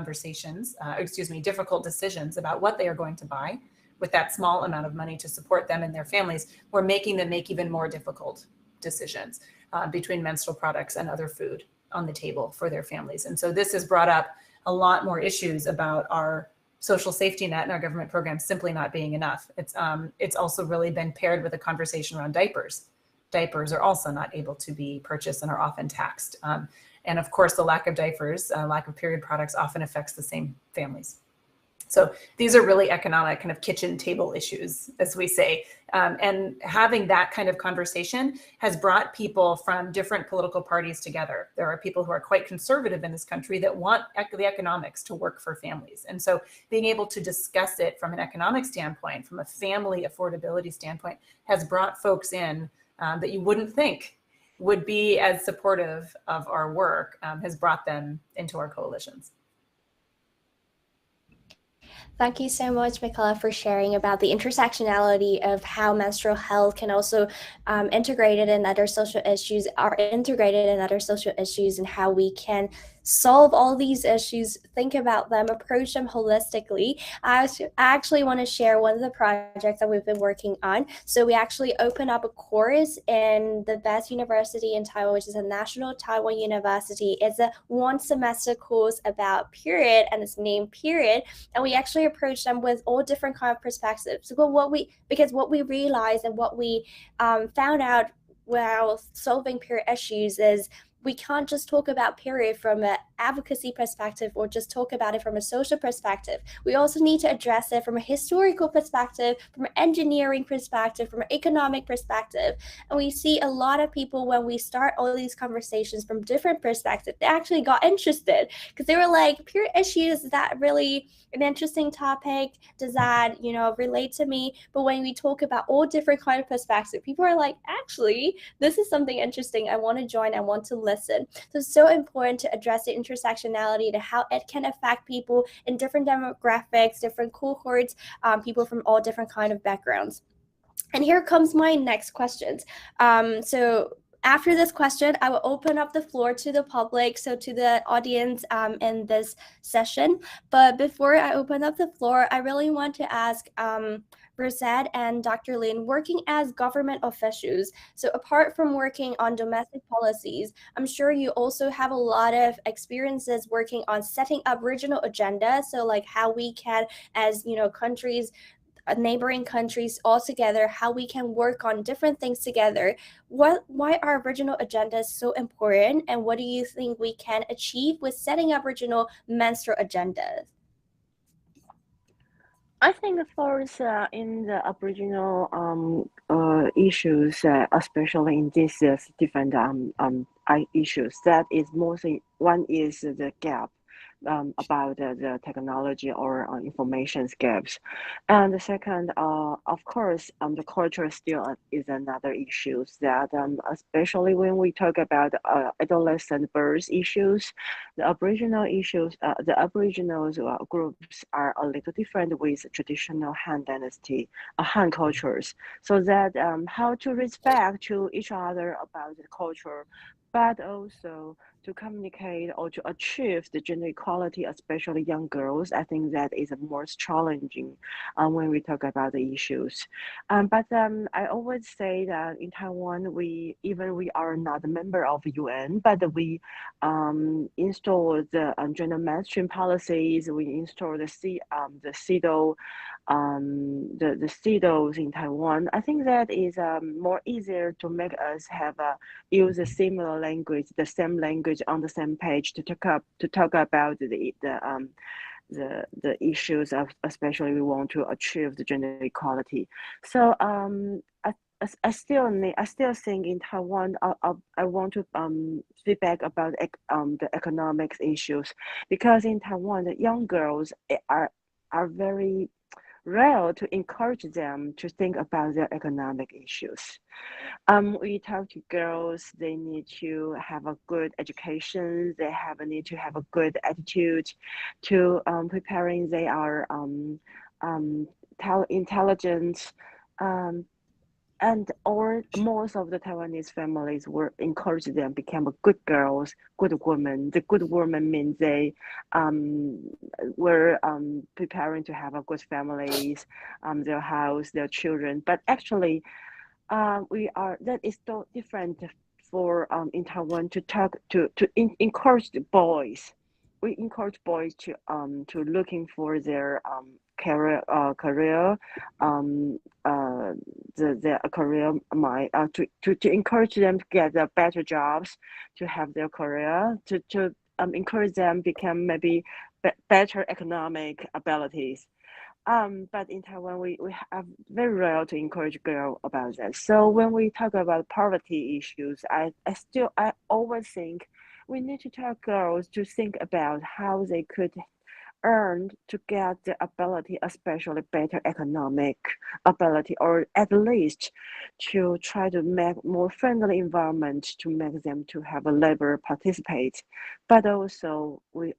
difficult decisions about what they are going to buy with that small amount of money to support them and their families, we're making them make even more difficult decisions between menstrual products and other food on the table for their families. And so this has brought up a lot more issues about our social safety net and our government programs simply not being enough. It's also really been paired with a conversation around diapers. Diapers are also not able to be purchased and are often taxed. And of course, the lack of diapers, lack of period products often affects the same families. So these are really economic kind of kitchen table issues, as we say. And having that kind of conversation has brought people from different political parties together. There are people who are quite conservative in this country that want the economics to work for families. And so being able to discuss it from an economic standpoint, from a family affordability standpoint, has brought folks in that you wouldn't think would be as supportive of our work, has brought them into our coalitions. Thank you so much, Michaela, for sharing about the intersectionality of how menstrual health can also integrated in other social issues, and how we can solve all these issues, think about them, approach them holistically. I actually want to share one of the projects that we've been working on. So we actually opened up a course in the best university in Taiwan, which is a National Taiwan University. It's a 1 semester course about period, and it's named Period. And we actually approach them with all different kind of perspectives. Because what we realized and what we found out while solving period issues is we can't just talk about period from an advocacy perspective or just talk about it from a social perspective. We also need to address it from a historical perspective, from an engineering perspective, from an economic perspective. And we see a lot of people, when we start all these conversations from different perspectives, they actually got interested because they were like, peer issues, is that really an interesting topic? Does that, relate to me? But when we talk about all different kind of perspectives, people are like, actually, this is something interesting. I want to join. I want to listen. So it's so important to address the intersectionality, to how it can affect people in different demographics, different cohorts, people from all different kind of backgrounds. And here comes my next questions. So after this question, I will open up the floor to the public, so to the audience in this session. But before I open up the floor, I really want to ask Rosette and Dr. Lin, working as government officials, so apart from working on domestic policies, I'm sure you also have a lot of experiences working on setting up regional agendas. So like how we can, as countries, neighboring countries all together, how we can work on different things together. Why are regional agendas so important, and what do you think we can achieve with setting up regional menstrual agendas? I think first in the Aboriginal issues, especially in these different issues, that is mostly one is the gap about the technology or information gaps, and the second, of course, the culture still is another issue that especially when we talk about adolescent birth issues, the Aboriginal issues, the Aboriginals groups are a little different with traditional Han dynasty, Han cultures, so that how to respect to each other about the culture, but also to communicate or to achieve the gender equality, especially young girls. I think that is the most challenging when we talk about the issues. But I always say that in Taiwan, we are not a member of UN, but we install the gender mainstream policies. We install the CEDAW, the CEDAWs in Taiwan. I think that is more easier to make us have use a similar language, the same language on the same page to talk about the issues of, especially we want to achieve the gender equality. So I still think in Taiwan, I want to feedback about the economics issues, because in Taiwan the young girls are very rare to encourage them to think about their economic issues. We talk to girls, they need to have a good education, they need to have a good attitude to preparing, they are intelligent, and most of the Taiwanese families were encourage them become a good girls, good women. The good woman means they were preparing to have a good families, their house, their children. But actually, that is so different for in Taiwan to encourage the boys. We encourage boys to looking for their career their career to encourage them to get better jobs, to have their career, to encourage them become maybe better economic abilities. But in Taiwan, we have very rare to encourage girls about that. So when we talk about poverty issues, I always think we need to tell girls to think about how they could earn to get the ability, especially better economic ability, or at least to try to make more friendly environment to make them to have a labor participate. But also we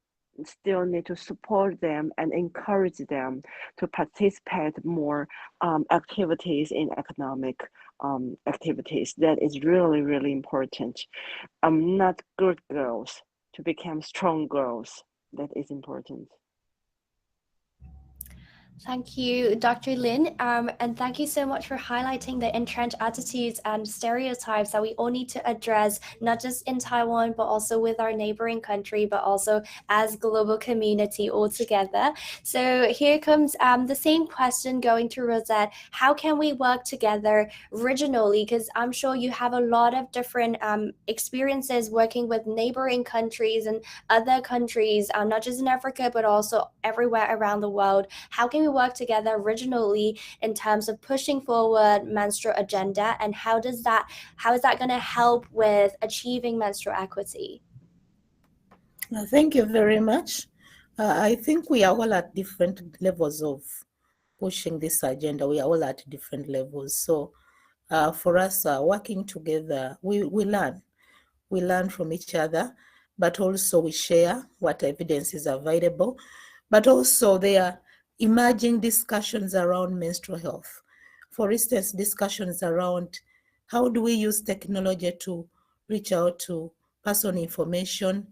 still need to support them and encourage them to participate more activities in economic activities. That is really, really important. Not good girls to become strong girls. That is important. Thank you, Dr. Lin, and thank you so much for highlighting the entrenched attitudes and stereotypes that we all need to address, not just in Taiwan, but also with our neighboring country, but also as global community altogether. So here comes the same question going to Rosette. How can we work together regionally? Because I'm sure you have a lot of different experiences working with neighboring countries and other countries, not just in Africa, but also everywhere around the world. How can we work together regionally in terms of pushing forward menstrual agenda, and how is that going to help with achieving menstrual equity? Thank you very much. I think we are all at different levels of pushing this agenda. We are all at different levels. So for us, working together, we learn. We learn from each other, but also we share what evidence is available. But also there are emerging discussions around menstrual health. For instance, discussions around how do we use technology to reach out to personal information.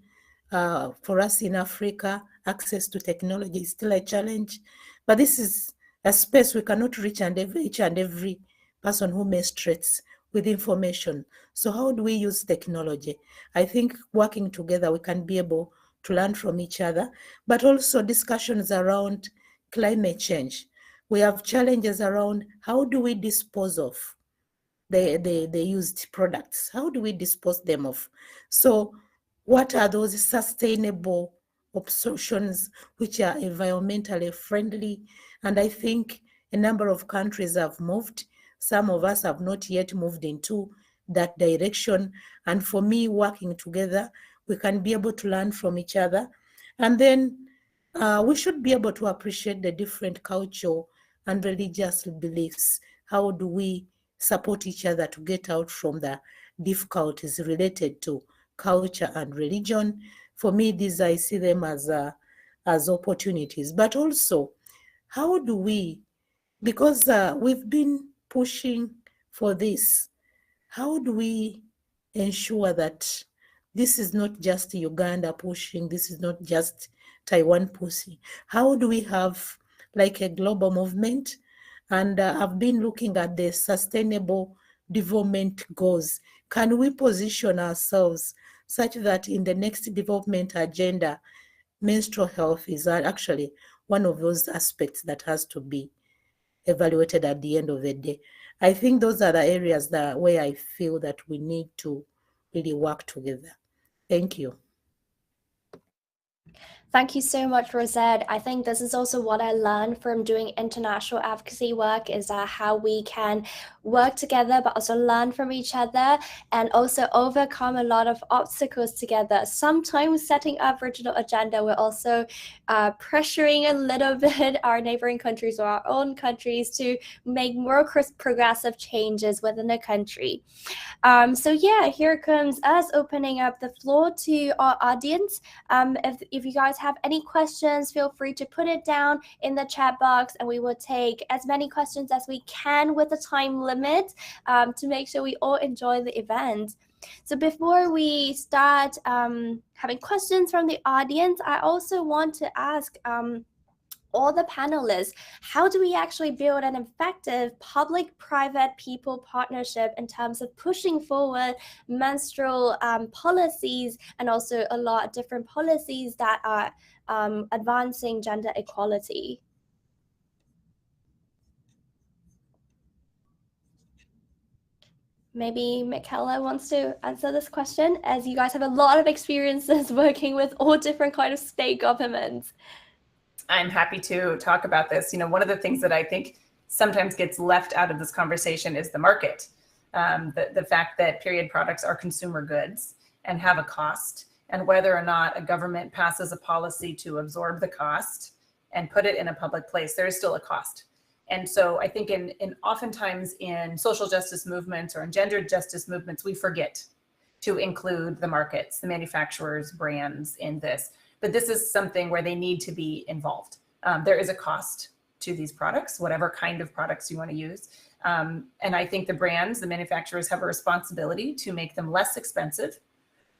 For us in Africa, access to technology is still a challenge, but this is a space we cannot reach each and every person who menstruates with information. So how do we use technology? I think working together, we can be able to learn from each other, but also discussions around climate change. We have challenges around how do we dispose of the used products? How do we dispose them of? So what are those sustainable options which are environmentally friendly? And I think a number of countries have moved. Some of us have not yet moved into that direction. And for me, working together, we can be able to learn from each other. And then we should be able to appreciate the different cultural and religious beliefs. How do we support each other to get out from the difficulties related to culture and religion? For me, these I see them as opportunities. But also, how do we, because we've been pushing for this, how do we ensure that this is not just Uganda pushing, this is not just Taiwan pushing? How do we have like a global movement? And I've been looking at the sustainable development goals. Can we position ourselves such that in the next development agenda, menstrual health is actually one of those aspects that has to be evaluated at the end of the day? I think those are the areas where I feel that we need to really work together. Thank you. Thank you so much, Rosette. I think this is also what I learned from doing international advocacy work, is how we can work together, but also learn from each other and also overcome a lot of obstacles together. Sometimes setting up regional agenda, we're also pressuring a little bit our neighboring countries or our own countries to make more progressive changes within the country. So yeah, here comes us opening up the floor to our audience. If you guys have any questions, feel free to put it down in the chat box, and we will take as many questions as we can with a time limit to make sure we all enjoy the event. So before we start having questions from the audience, I also want to ask all the panelists, how do we actually build an effective public-private people partnership in terms of pushing forward menstrual policies, and also a lot of different policies that are advancing gender equality? Maybe Michaela wants to answer this question, as you guys have a lot of experiences working with all different kinds of state governments. I'm happy to talk about this. One of the things that I think sometimes gets left out of this conversation is the market. The fact that period products are consumer goods and have a cost, and whether or not a government passes a policy to absorb the cost and put it in a public place, there is still a cost. And so I think oftentimes in social justice movements or in gender justice movements, we forget to include the markets, the manufacturers, brands in this. But this is something where they need to be involved. There is a cost to these products, whatever kind of products you want to use. And I think the brands, the manufacturers, have a responsibility to make them less expensive,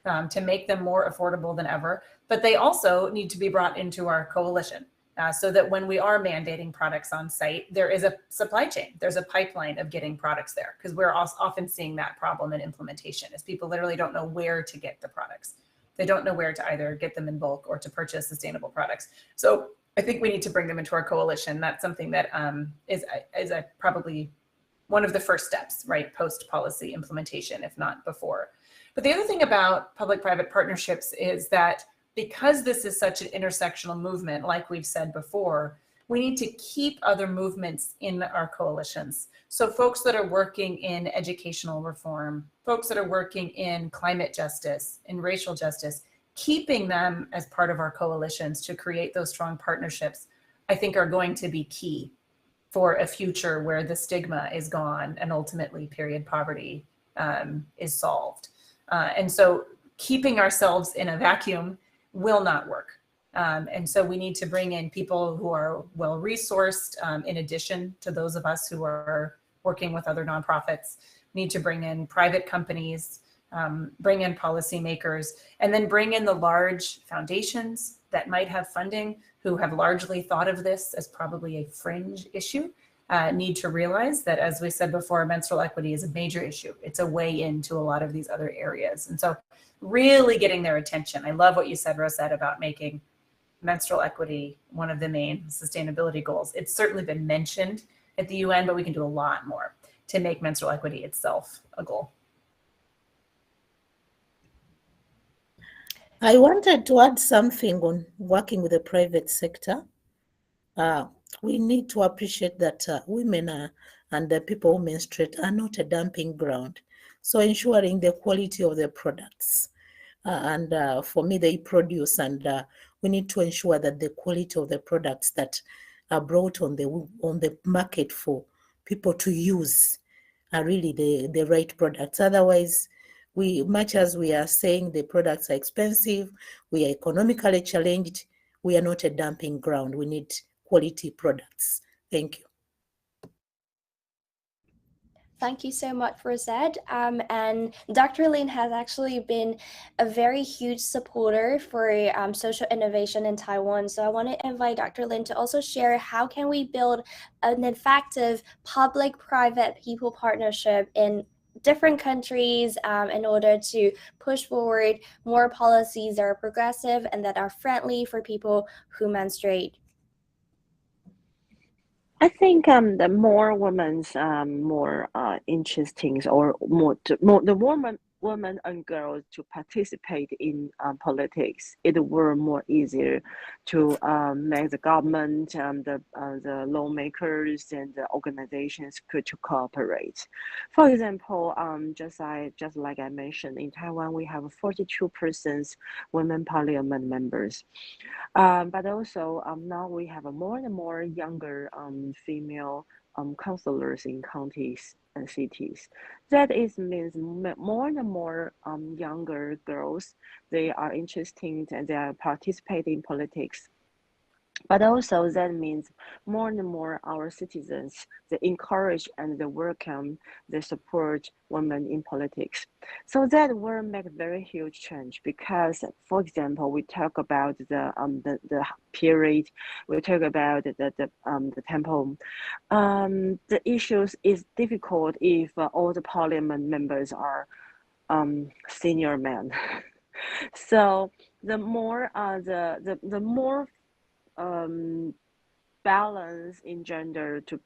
to make them more affordable than ever. But they also need to be brought into our coalition. so that when we are mandating products on site, there is a supply chain, there's a pipeline of getting products there, because we're often seeing that problem in implementation is people literally don't know where to get the products. They don't know where to either get them in bulk or to purchase sustainable products. So I think we need to bring them into our coalition. That's something that is probably one of the first steps, right, post policy implementation, if not before. But the other thing about public-private partnerships is that because this is such an intersectional movement, like we've said before, we need to keep other movements in our coalitions. So folks that are working in educational reform, folks that are working in climate justice, in racial justice, keeping them as part of our coalitions to create those strong partnerships, I think are going to be key for a future where the stigma is gone and ultimately period poverty is solved. And so keeping ourselves in a vacuum will not work. And so we need to bring in people who are well-resourced, in addition to those of us who are working with other nonprofits. We need to bring in private companies, bring in policymakers, and then bring in the large foundations that might have funding, who have largely thought of this as probably a fringe issue, need to realize that, as we said before, menstrual equity is a major issue. It's a way into a lot of these other areas. And so really getting their attention. I love what you said, Rosette, about making menstrual equity one of the main sustainability goals. It's certainly been mentioned at the UN, but we can do a lot more to make menstrual equity itself a goal. I wanted to add something on working with the private sector. We need to appreciate that women and the people who menstruate are not a dumping ground. So ensuring the quality of the products and for me, they produce, and we need to ensure that the quality of the products that are brought on the market for people to use are really the right products. Otherwise, much as we are saying the products are expensive, we are economically challenged, we are not a dumping ground. We need quality products. Thank you. Thank you so much, Rosette. And Dr. Lin has actually been a very huge supporter for social innovation in Taiwan. So I want to invite Dr. Lin to also share how can we build an effective public-private people partnership in different countries in order to push forward more policies that are progressive and that are friendly for people who menstruate. I think the more women's more interesting, or more the more women and girls to participate in politics, it will more easier to make the government, the lawmakers and the organizations could to cooperate. For example, just like I mentioned, in Taiwan we have 42% women parliament members, but also now we have more and more younger female councillors in counties and cities. That means more and more younger girls, they are interested and they are participating in politics. But also that means more and more our citizens, they encourage and they welcome, they support women in politics. So that will make very huge change because, for example, we talk about the period, we talk about the temple. The issues is difficult if all the parliament members are senior men. So the more the more balance in gender to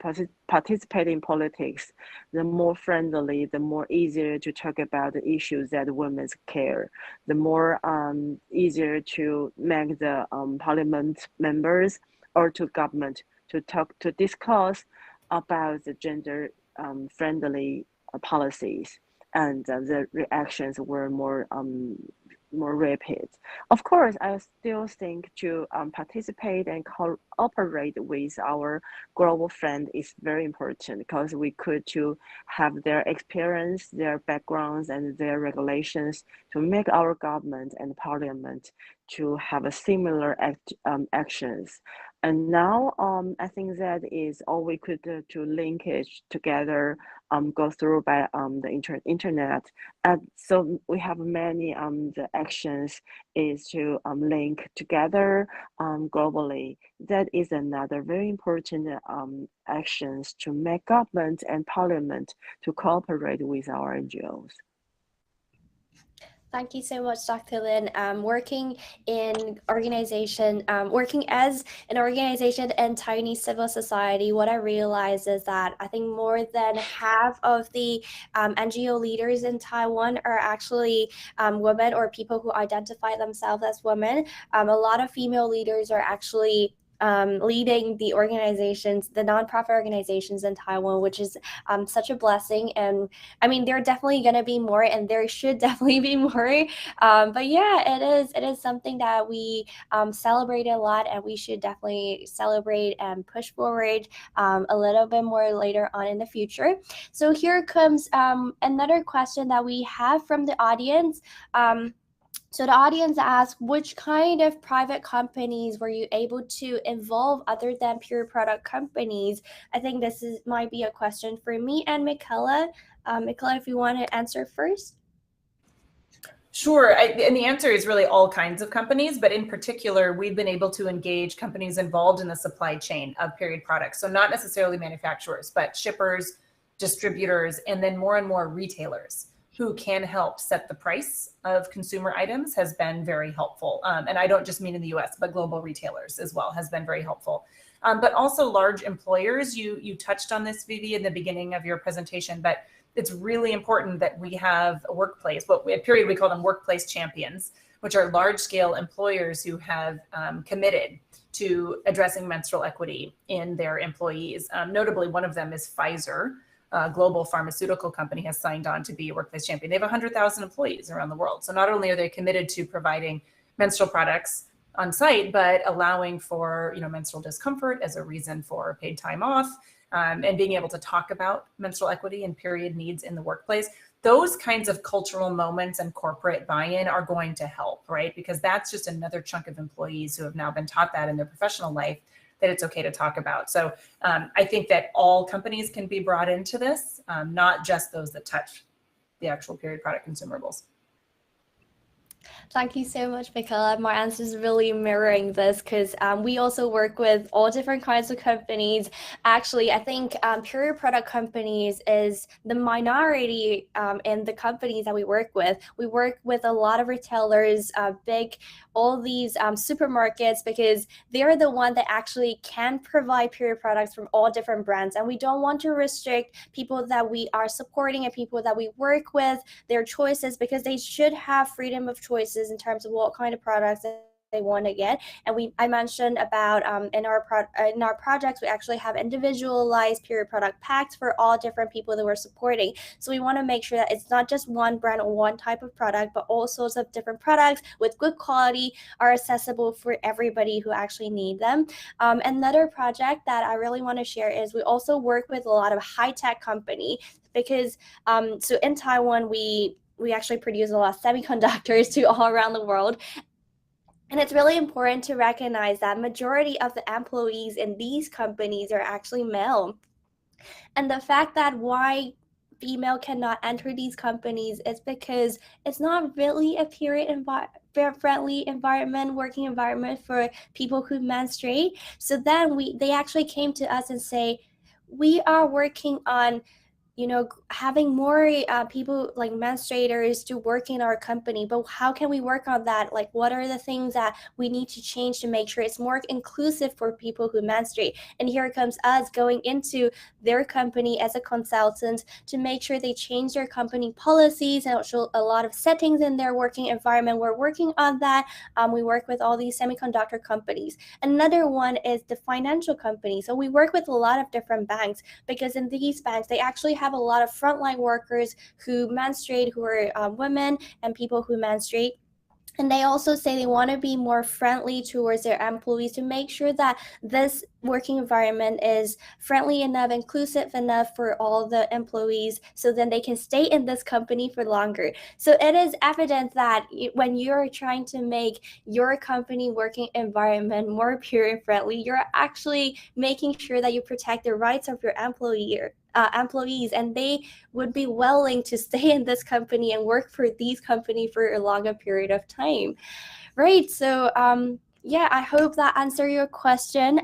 participate in politics, the more friendly, the more easier to talk about the issues that women care, the more easier to make the parliament members or to government to discuss about the gender friendly policies, and the reactions were more rapid. Of course, I still think to participate and cooperate with our global friend is very important because we could to have their experience, their backgrounds, and their regulations to make our government and parliament to have a similar actions And now I think that is all we could do to linkage together, go through by the internet. And so we have many the actions is to link together globally. That is another very important actions to make government and parliament to cooperate with our NGOs. Thank you so much, Dr. Lin. Working as an organization in Taiwanese civil society, what I realized is that I think more than half of the NGO leaders in Taiwan are actually women or people who identify themselves as women. A lot of female leaders are actually leading the organizations, the nonprofit organizations in Taiwan, which is such a blessing. And I mean, there are definitely going to be more, and there should definitely be more. But yeah, it is something that we celebrate a lot, and we should definitely celebrate and push forward a little bit more later on in the future. So here comes another question that we have from the audience. So the audience asked, which kind of private companies were you able to involve other than pure product companies? I think this might be a question for me and Michaela. Michaela, if you want to answer first. Sure, and the answer is really all kinds of companies, but in particular, we've been able to engage companies involved in the supply chain of period products. So not necessarily manufacturers, but shippers, distributors, and then more and more retailers who can help set the price of consumer items has been very helpful. And I don't just mean in the US, but global retailers as well has been very helpful. But also large employers, you touched on this, Vivi, in the beginning of your presentation, but it's really important that we have a workplace. At Period, we call them workplace champions, which are large scale employers who have committed to addressing menstrual equity in their employees. Notably, one of them is Pfizer. A global pharmaceutical company has signed on to be a workplace champion. They have 100,000 employees around the world. So not only are they committed to providing menstrual products on site, but allowing for menstrual discomfort as a reason for paid time off, and being able to talk about menstrual equity and period needs in the workplace. Those kinds of cultural moments and corporate buy-in are going to help, right? Because that's just another chunk of employees who have now been taught that in their professional life, that it's okay to talk about. So I think that all companies can be brought into this, not just those that touch the actual period product consumables. Thank you so much, Michaela. My answer is really mirroring this because we also work with all different kinds of companies. Actually, I think period product companies is the minority in the companies that we work with. We work with a lot of retailers, all these supermarkets, because they're the one that actually can provide period products from all different brands. And we don't want to restrict people that we are supporting and people that we work with, their choices, because they should have freedom of choices in terms of what kind of products they want to get. And I mentioned about in our projects, we actually have individualized period product packs for all different people that we're supporting. So we want to make sure that it's not just one brand or one type of product, but all sorts of different products with good quality are accessible for everybody who actually need them. Another project that I really want to share is we also work with a lot of high-tech company because so in Taiwan, we actually produce a lot of semiconductors to all around the world. And it's really important to recognize that majority of the employees in these companies are actually male. And the fact that why female cannot enter these companies is because it's not really a friendly working environment for people who menstruate. So then they actually came to us and say, we are working on having more people like menstruators to work in our company, but how can we work on that? Like, what are the things that we need to change to make sure it's more inclusive for people who menstruate? And here comes us going into their company as a consultant to make sure they change their company policies and also a lot of settings in their working environment. We're working on that. We work with all these semiconductor companies. Another one is the financial company. So we work with a lot of different banks because in these banks, they actually have a lot of frontline workers who menstruate, who are women and people who menstruate. And they also say they want to be more friendly towards their employees to make sure that working environment is friendly enough, inclusive enough for all the employees, so then they can stay in this company for longer. So it is evident that when you're trying to make your company working environment more peer friendly, you're actually making sure that you protect the rights of your employees, and they would be willing to stay in this company and work for these company for a longer period of time. Right. So yeah, I hope that answered your question.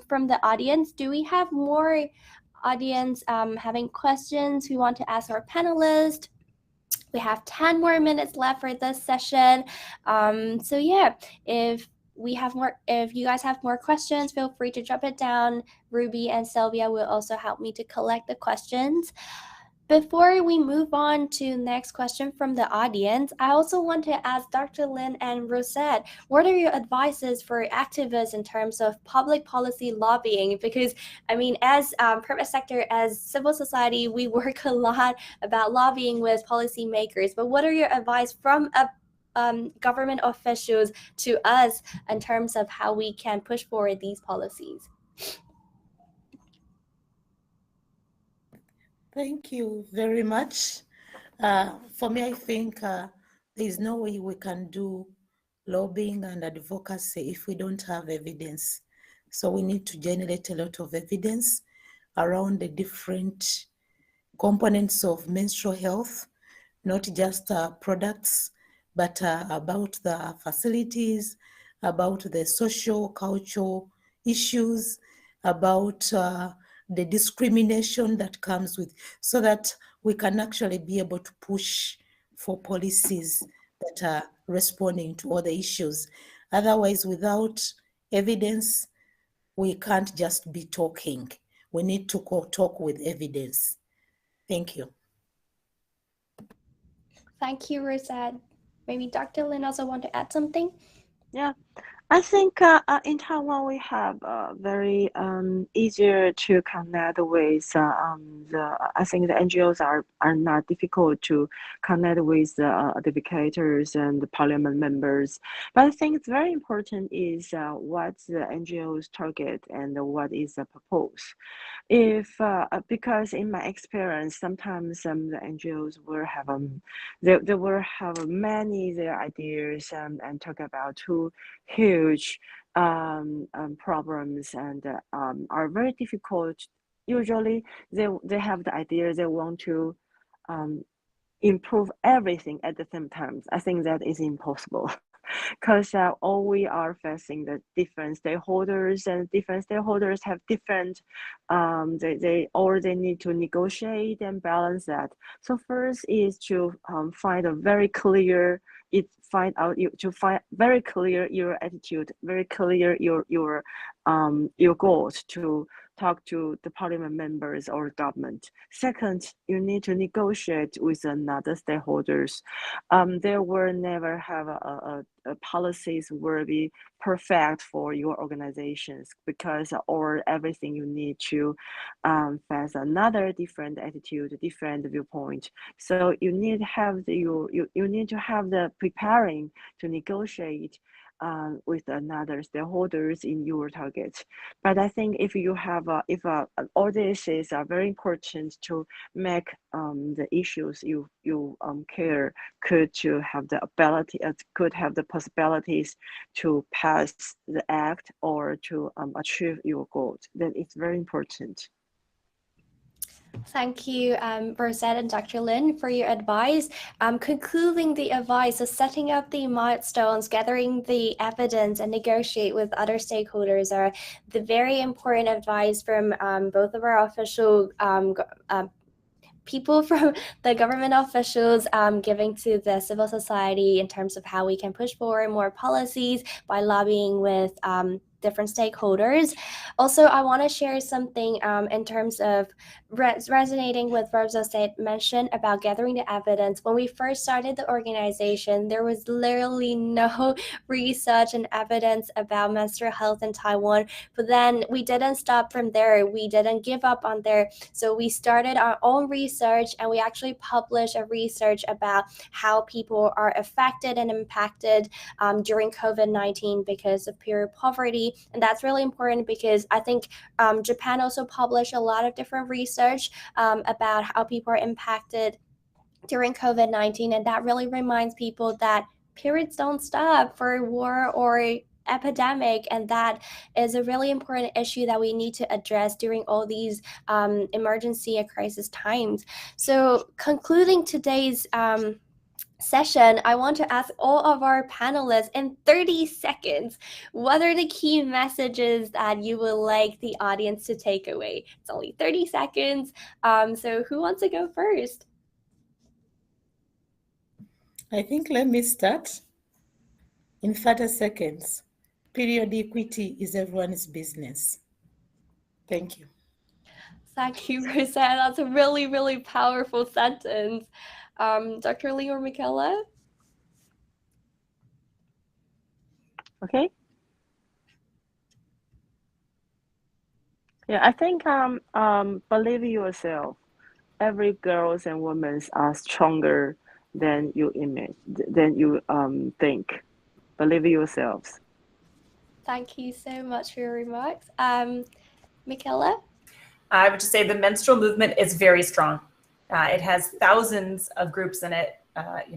From the audience, do we have more audience having questions who want to ask our panelists? We have 10 more minutes left for this session. So yeah, if you guys have more questions, feel free to drop it down. Ruby and Sylvia will also help me to collect the questions. Before we move on to next question from the audience, I also want to ask Dr. Lin and Rosette, what are your advices for activists in terms of public policy lobbying? Because, I mean, as private sector, as civil society, we work a lot about lobbying with policymakers, but what are your advice from government officials to us in terms of how we can push forward these policies? Thank you very much. For me, I think there's no way we can do lobbying and advocacy if we don't have evidence. So we need to generate a lot of evidence around the different components of menstrual health, not just products, but about the facilities, about the social, cultural issues, about the discrimination that comes with, so that we can actually be able to push for policies that are responding to all the issues. Otherwise, without evidence, we can't just be talking. We need to talk with evidence. Thank you. Thank you, Rosette. Maybe Dr. Lin also want to add something? Yeah, I think in Taiwan we have very easier to connect with I think the NGOs are not difficult to connect with the advocates and the parliament members. But I think it's very important is what the NGOs target and what is the purpose. If because in my experience, sometimes the NGOs will have they will have many their ideas and talk about two huge problems and are very difficult. Usually, they have the idea they want to improve everything at the same time. I think that is impossible. Because all we are facing the different stakeholders, and different stakeholders have different they need to negotiate and balance that. So first is to find a very clear very clear your attitude, very clear your goals to talk to the parliament members or government. Second, you need to negotiate with another stakeholders. There will never have a policies will be perfect for your organizations, because or everything you need to face another different attitude, different viewpoint. So you need to have you need to have the preparing to negotiate with another stakeholders in your targets. But I think if you have all these are very important to make the issues you care could to have the ability could have the possibilities to pass the act or to achieve your goals. That is very important. Thank you, Rosette and Dr. Lin, for your advice. Concluding the advice of setting up the milestones, gathering the evidence, and negotiate with other stakeholders are the very important advice from both of our official people, from the government officials giving to the civil society in terms of how we can push forward more policies by lobbying with different stakeholders. Also, I want to share something in terms of resonating with what Rosette mentioned about gathering the evidence. When we first started the organization, there was literally no research and evidence about menstrual health in Taiwan. But then we didn't stop from there. We didn't give up on there. So we started our own research, and we actually published a research about how people are affected and impacted during COVID-19 because of pure poverty. equity. And that's really important because I think Japan also published a lot of different research about how people are impacted during COVID-19. And that really reminds people that periods don't stop for war or epidemic, and that is a really important issue that we need to address during all these emergency and crisis times. So concluding today's session, I want to ask all of our panelists in 30 seconds, what are the key messages that you would like the audience to take away? It's only 30 seconds. So who wants to go first? I think let me start in 30 seconds. Period equity is everyone's business. Thank you. Thank you, Roseanne. That's a really, really powerful sentence. Dr. Lee or Michaela? Okay. Yeah, I think believe yourself. Every girls and women are stronger than you think. Believe yourselves. Thank you so much for your remarks. Michaela? I would just say the menstrual movement is very strong. It has thousands of groups in it,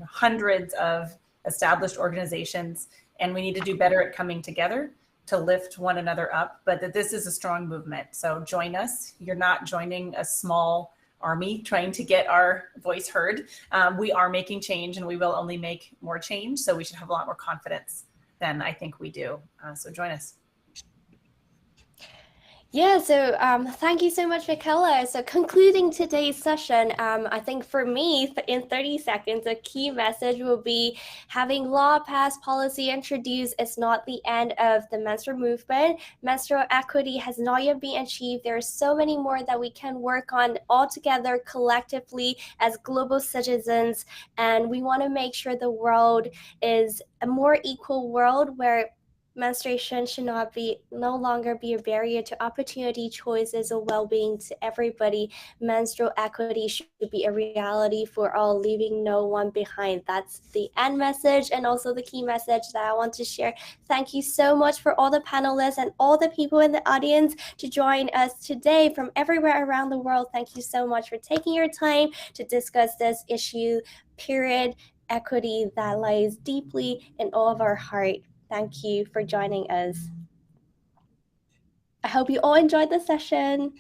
hundreds of established organizations, and we need to do better at coming together to lift one another up, but that this is a strong movement. So join us. You're not joining a small army trying to get our voice heard. We are making change, and we will only make more change. So we should have a lot more confidence than I think we do. So join us. Yeah, so thank you so much, Michaela. So concluding today's session, I think for me, in 30 seconds, a key message will be having law passed, policy introduced is not the end of the menstrual movement. Menstrual equity has not yet been achieved. There are so many more that we can work on all together collectively as global citizens. And we want to make sure the world is a more equal world where menstruation should no longer be a barrier to opportunity, choices, or well-being to everybody. Menstrual equity should be a reality for all, leaving no one behind. That's the end message and also the key message that I want to share. Thank you so much for all the panelists and all the people in the audience to join us today from everywhere around the world. Thank you so much for taking your time to discuss this issue, period equity that lies deeply in all of our heart. Thank you for joining us. I hope you all enjoyed the session.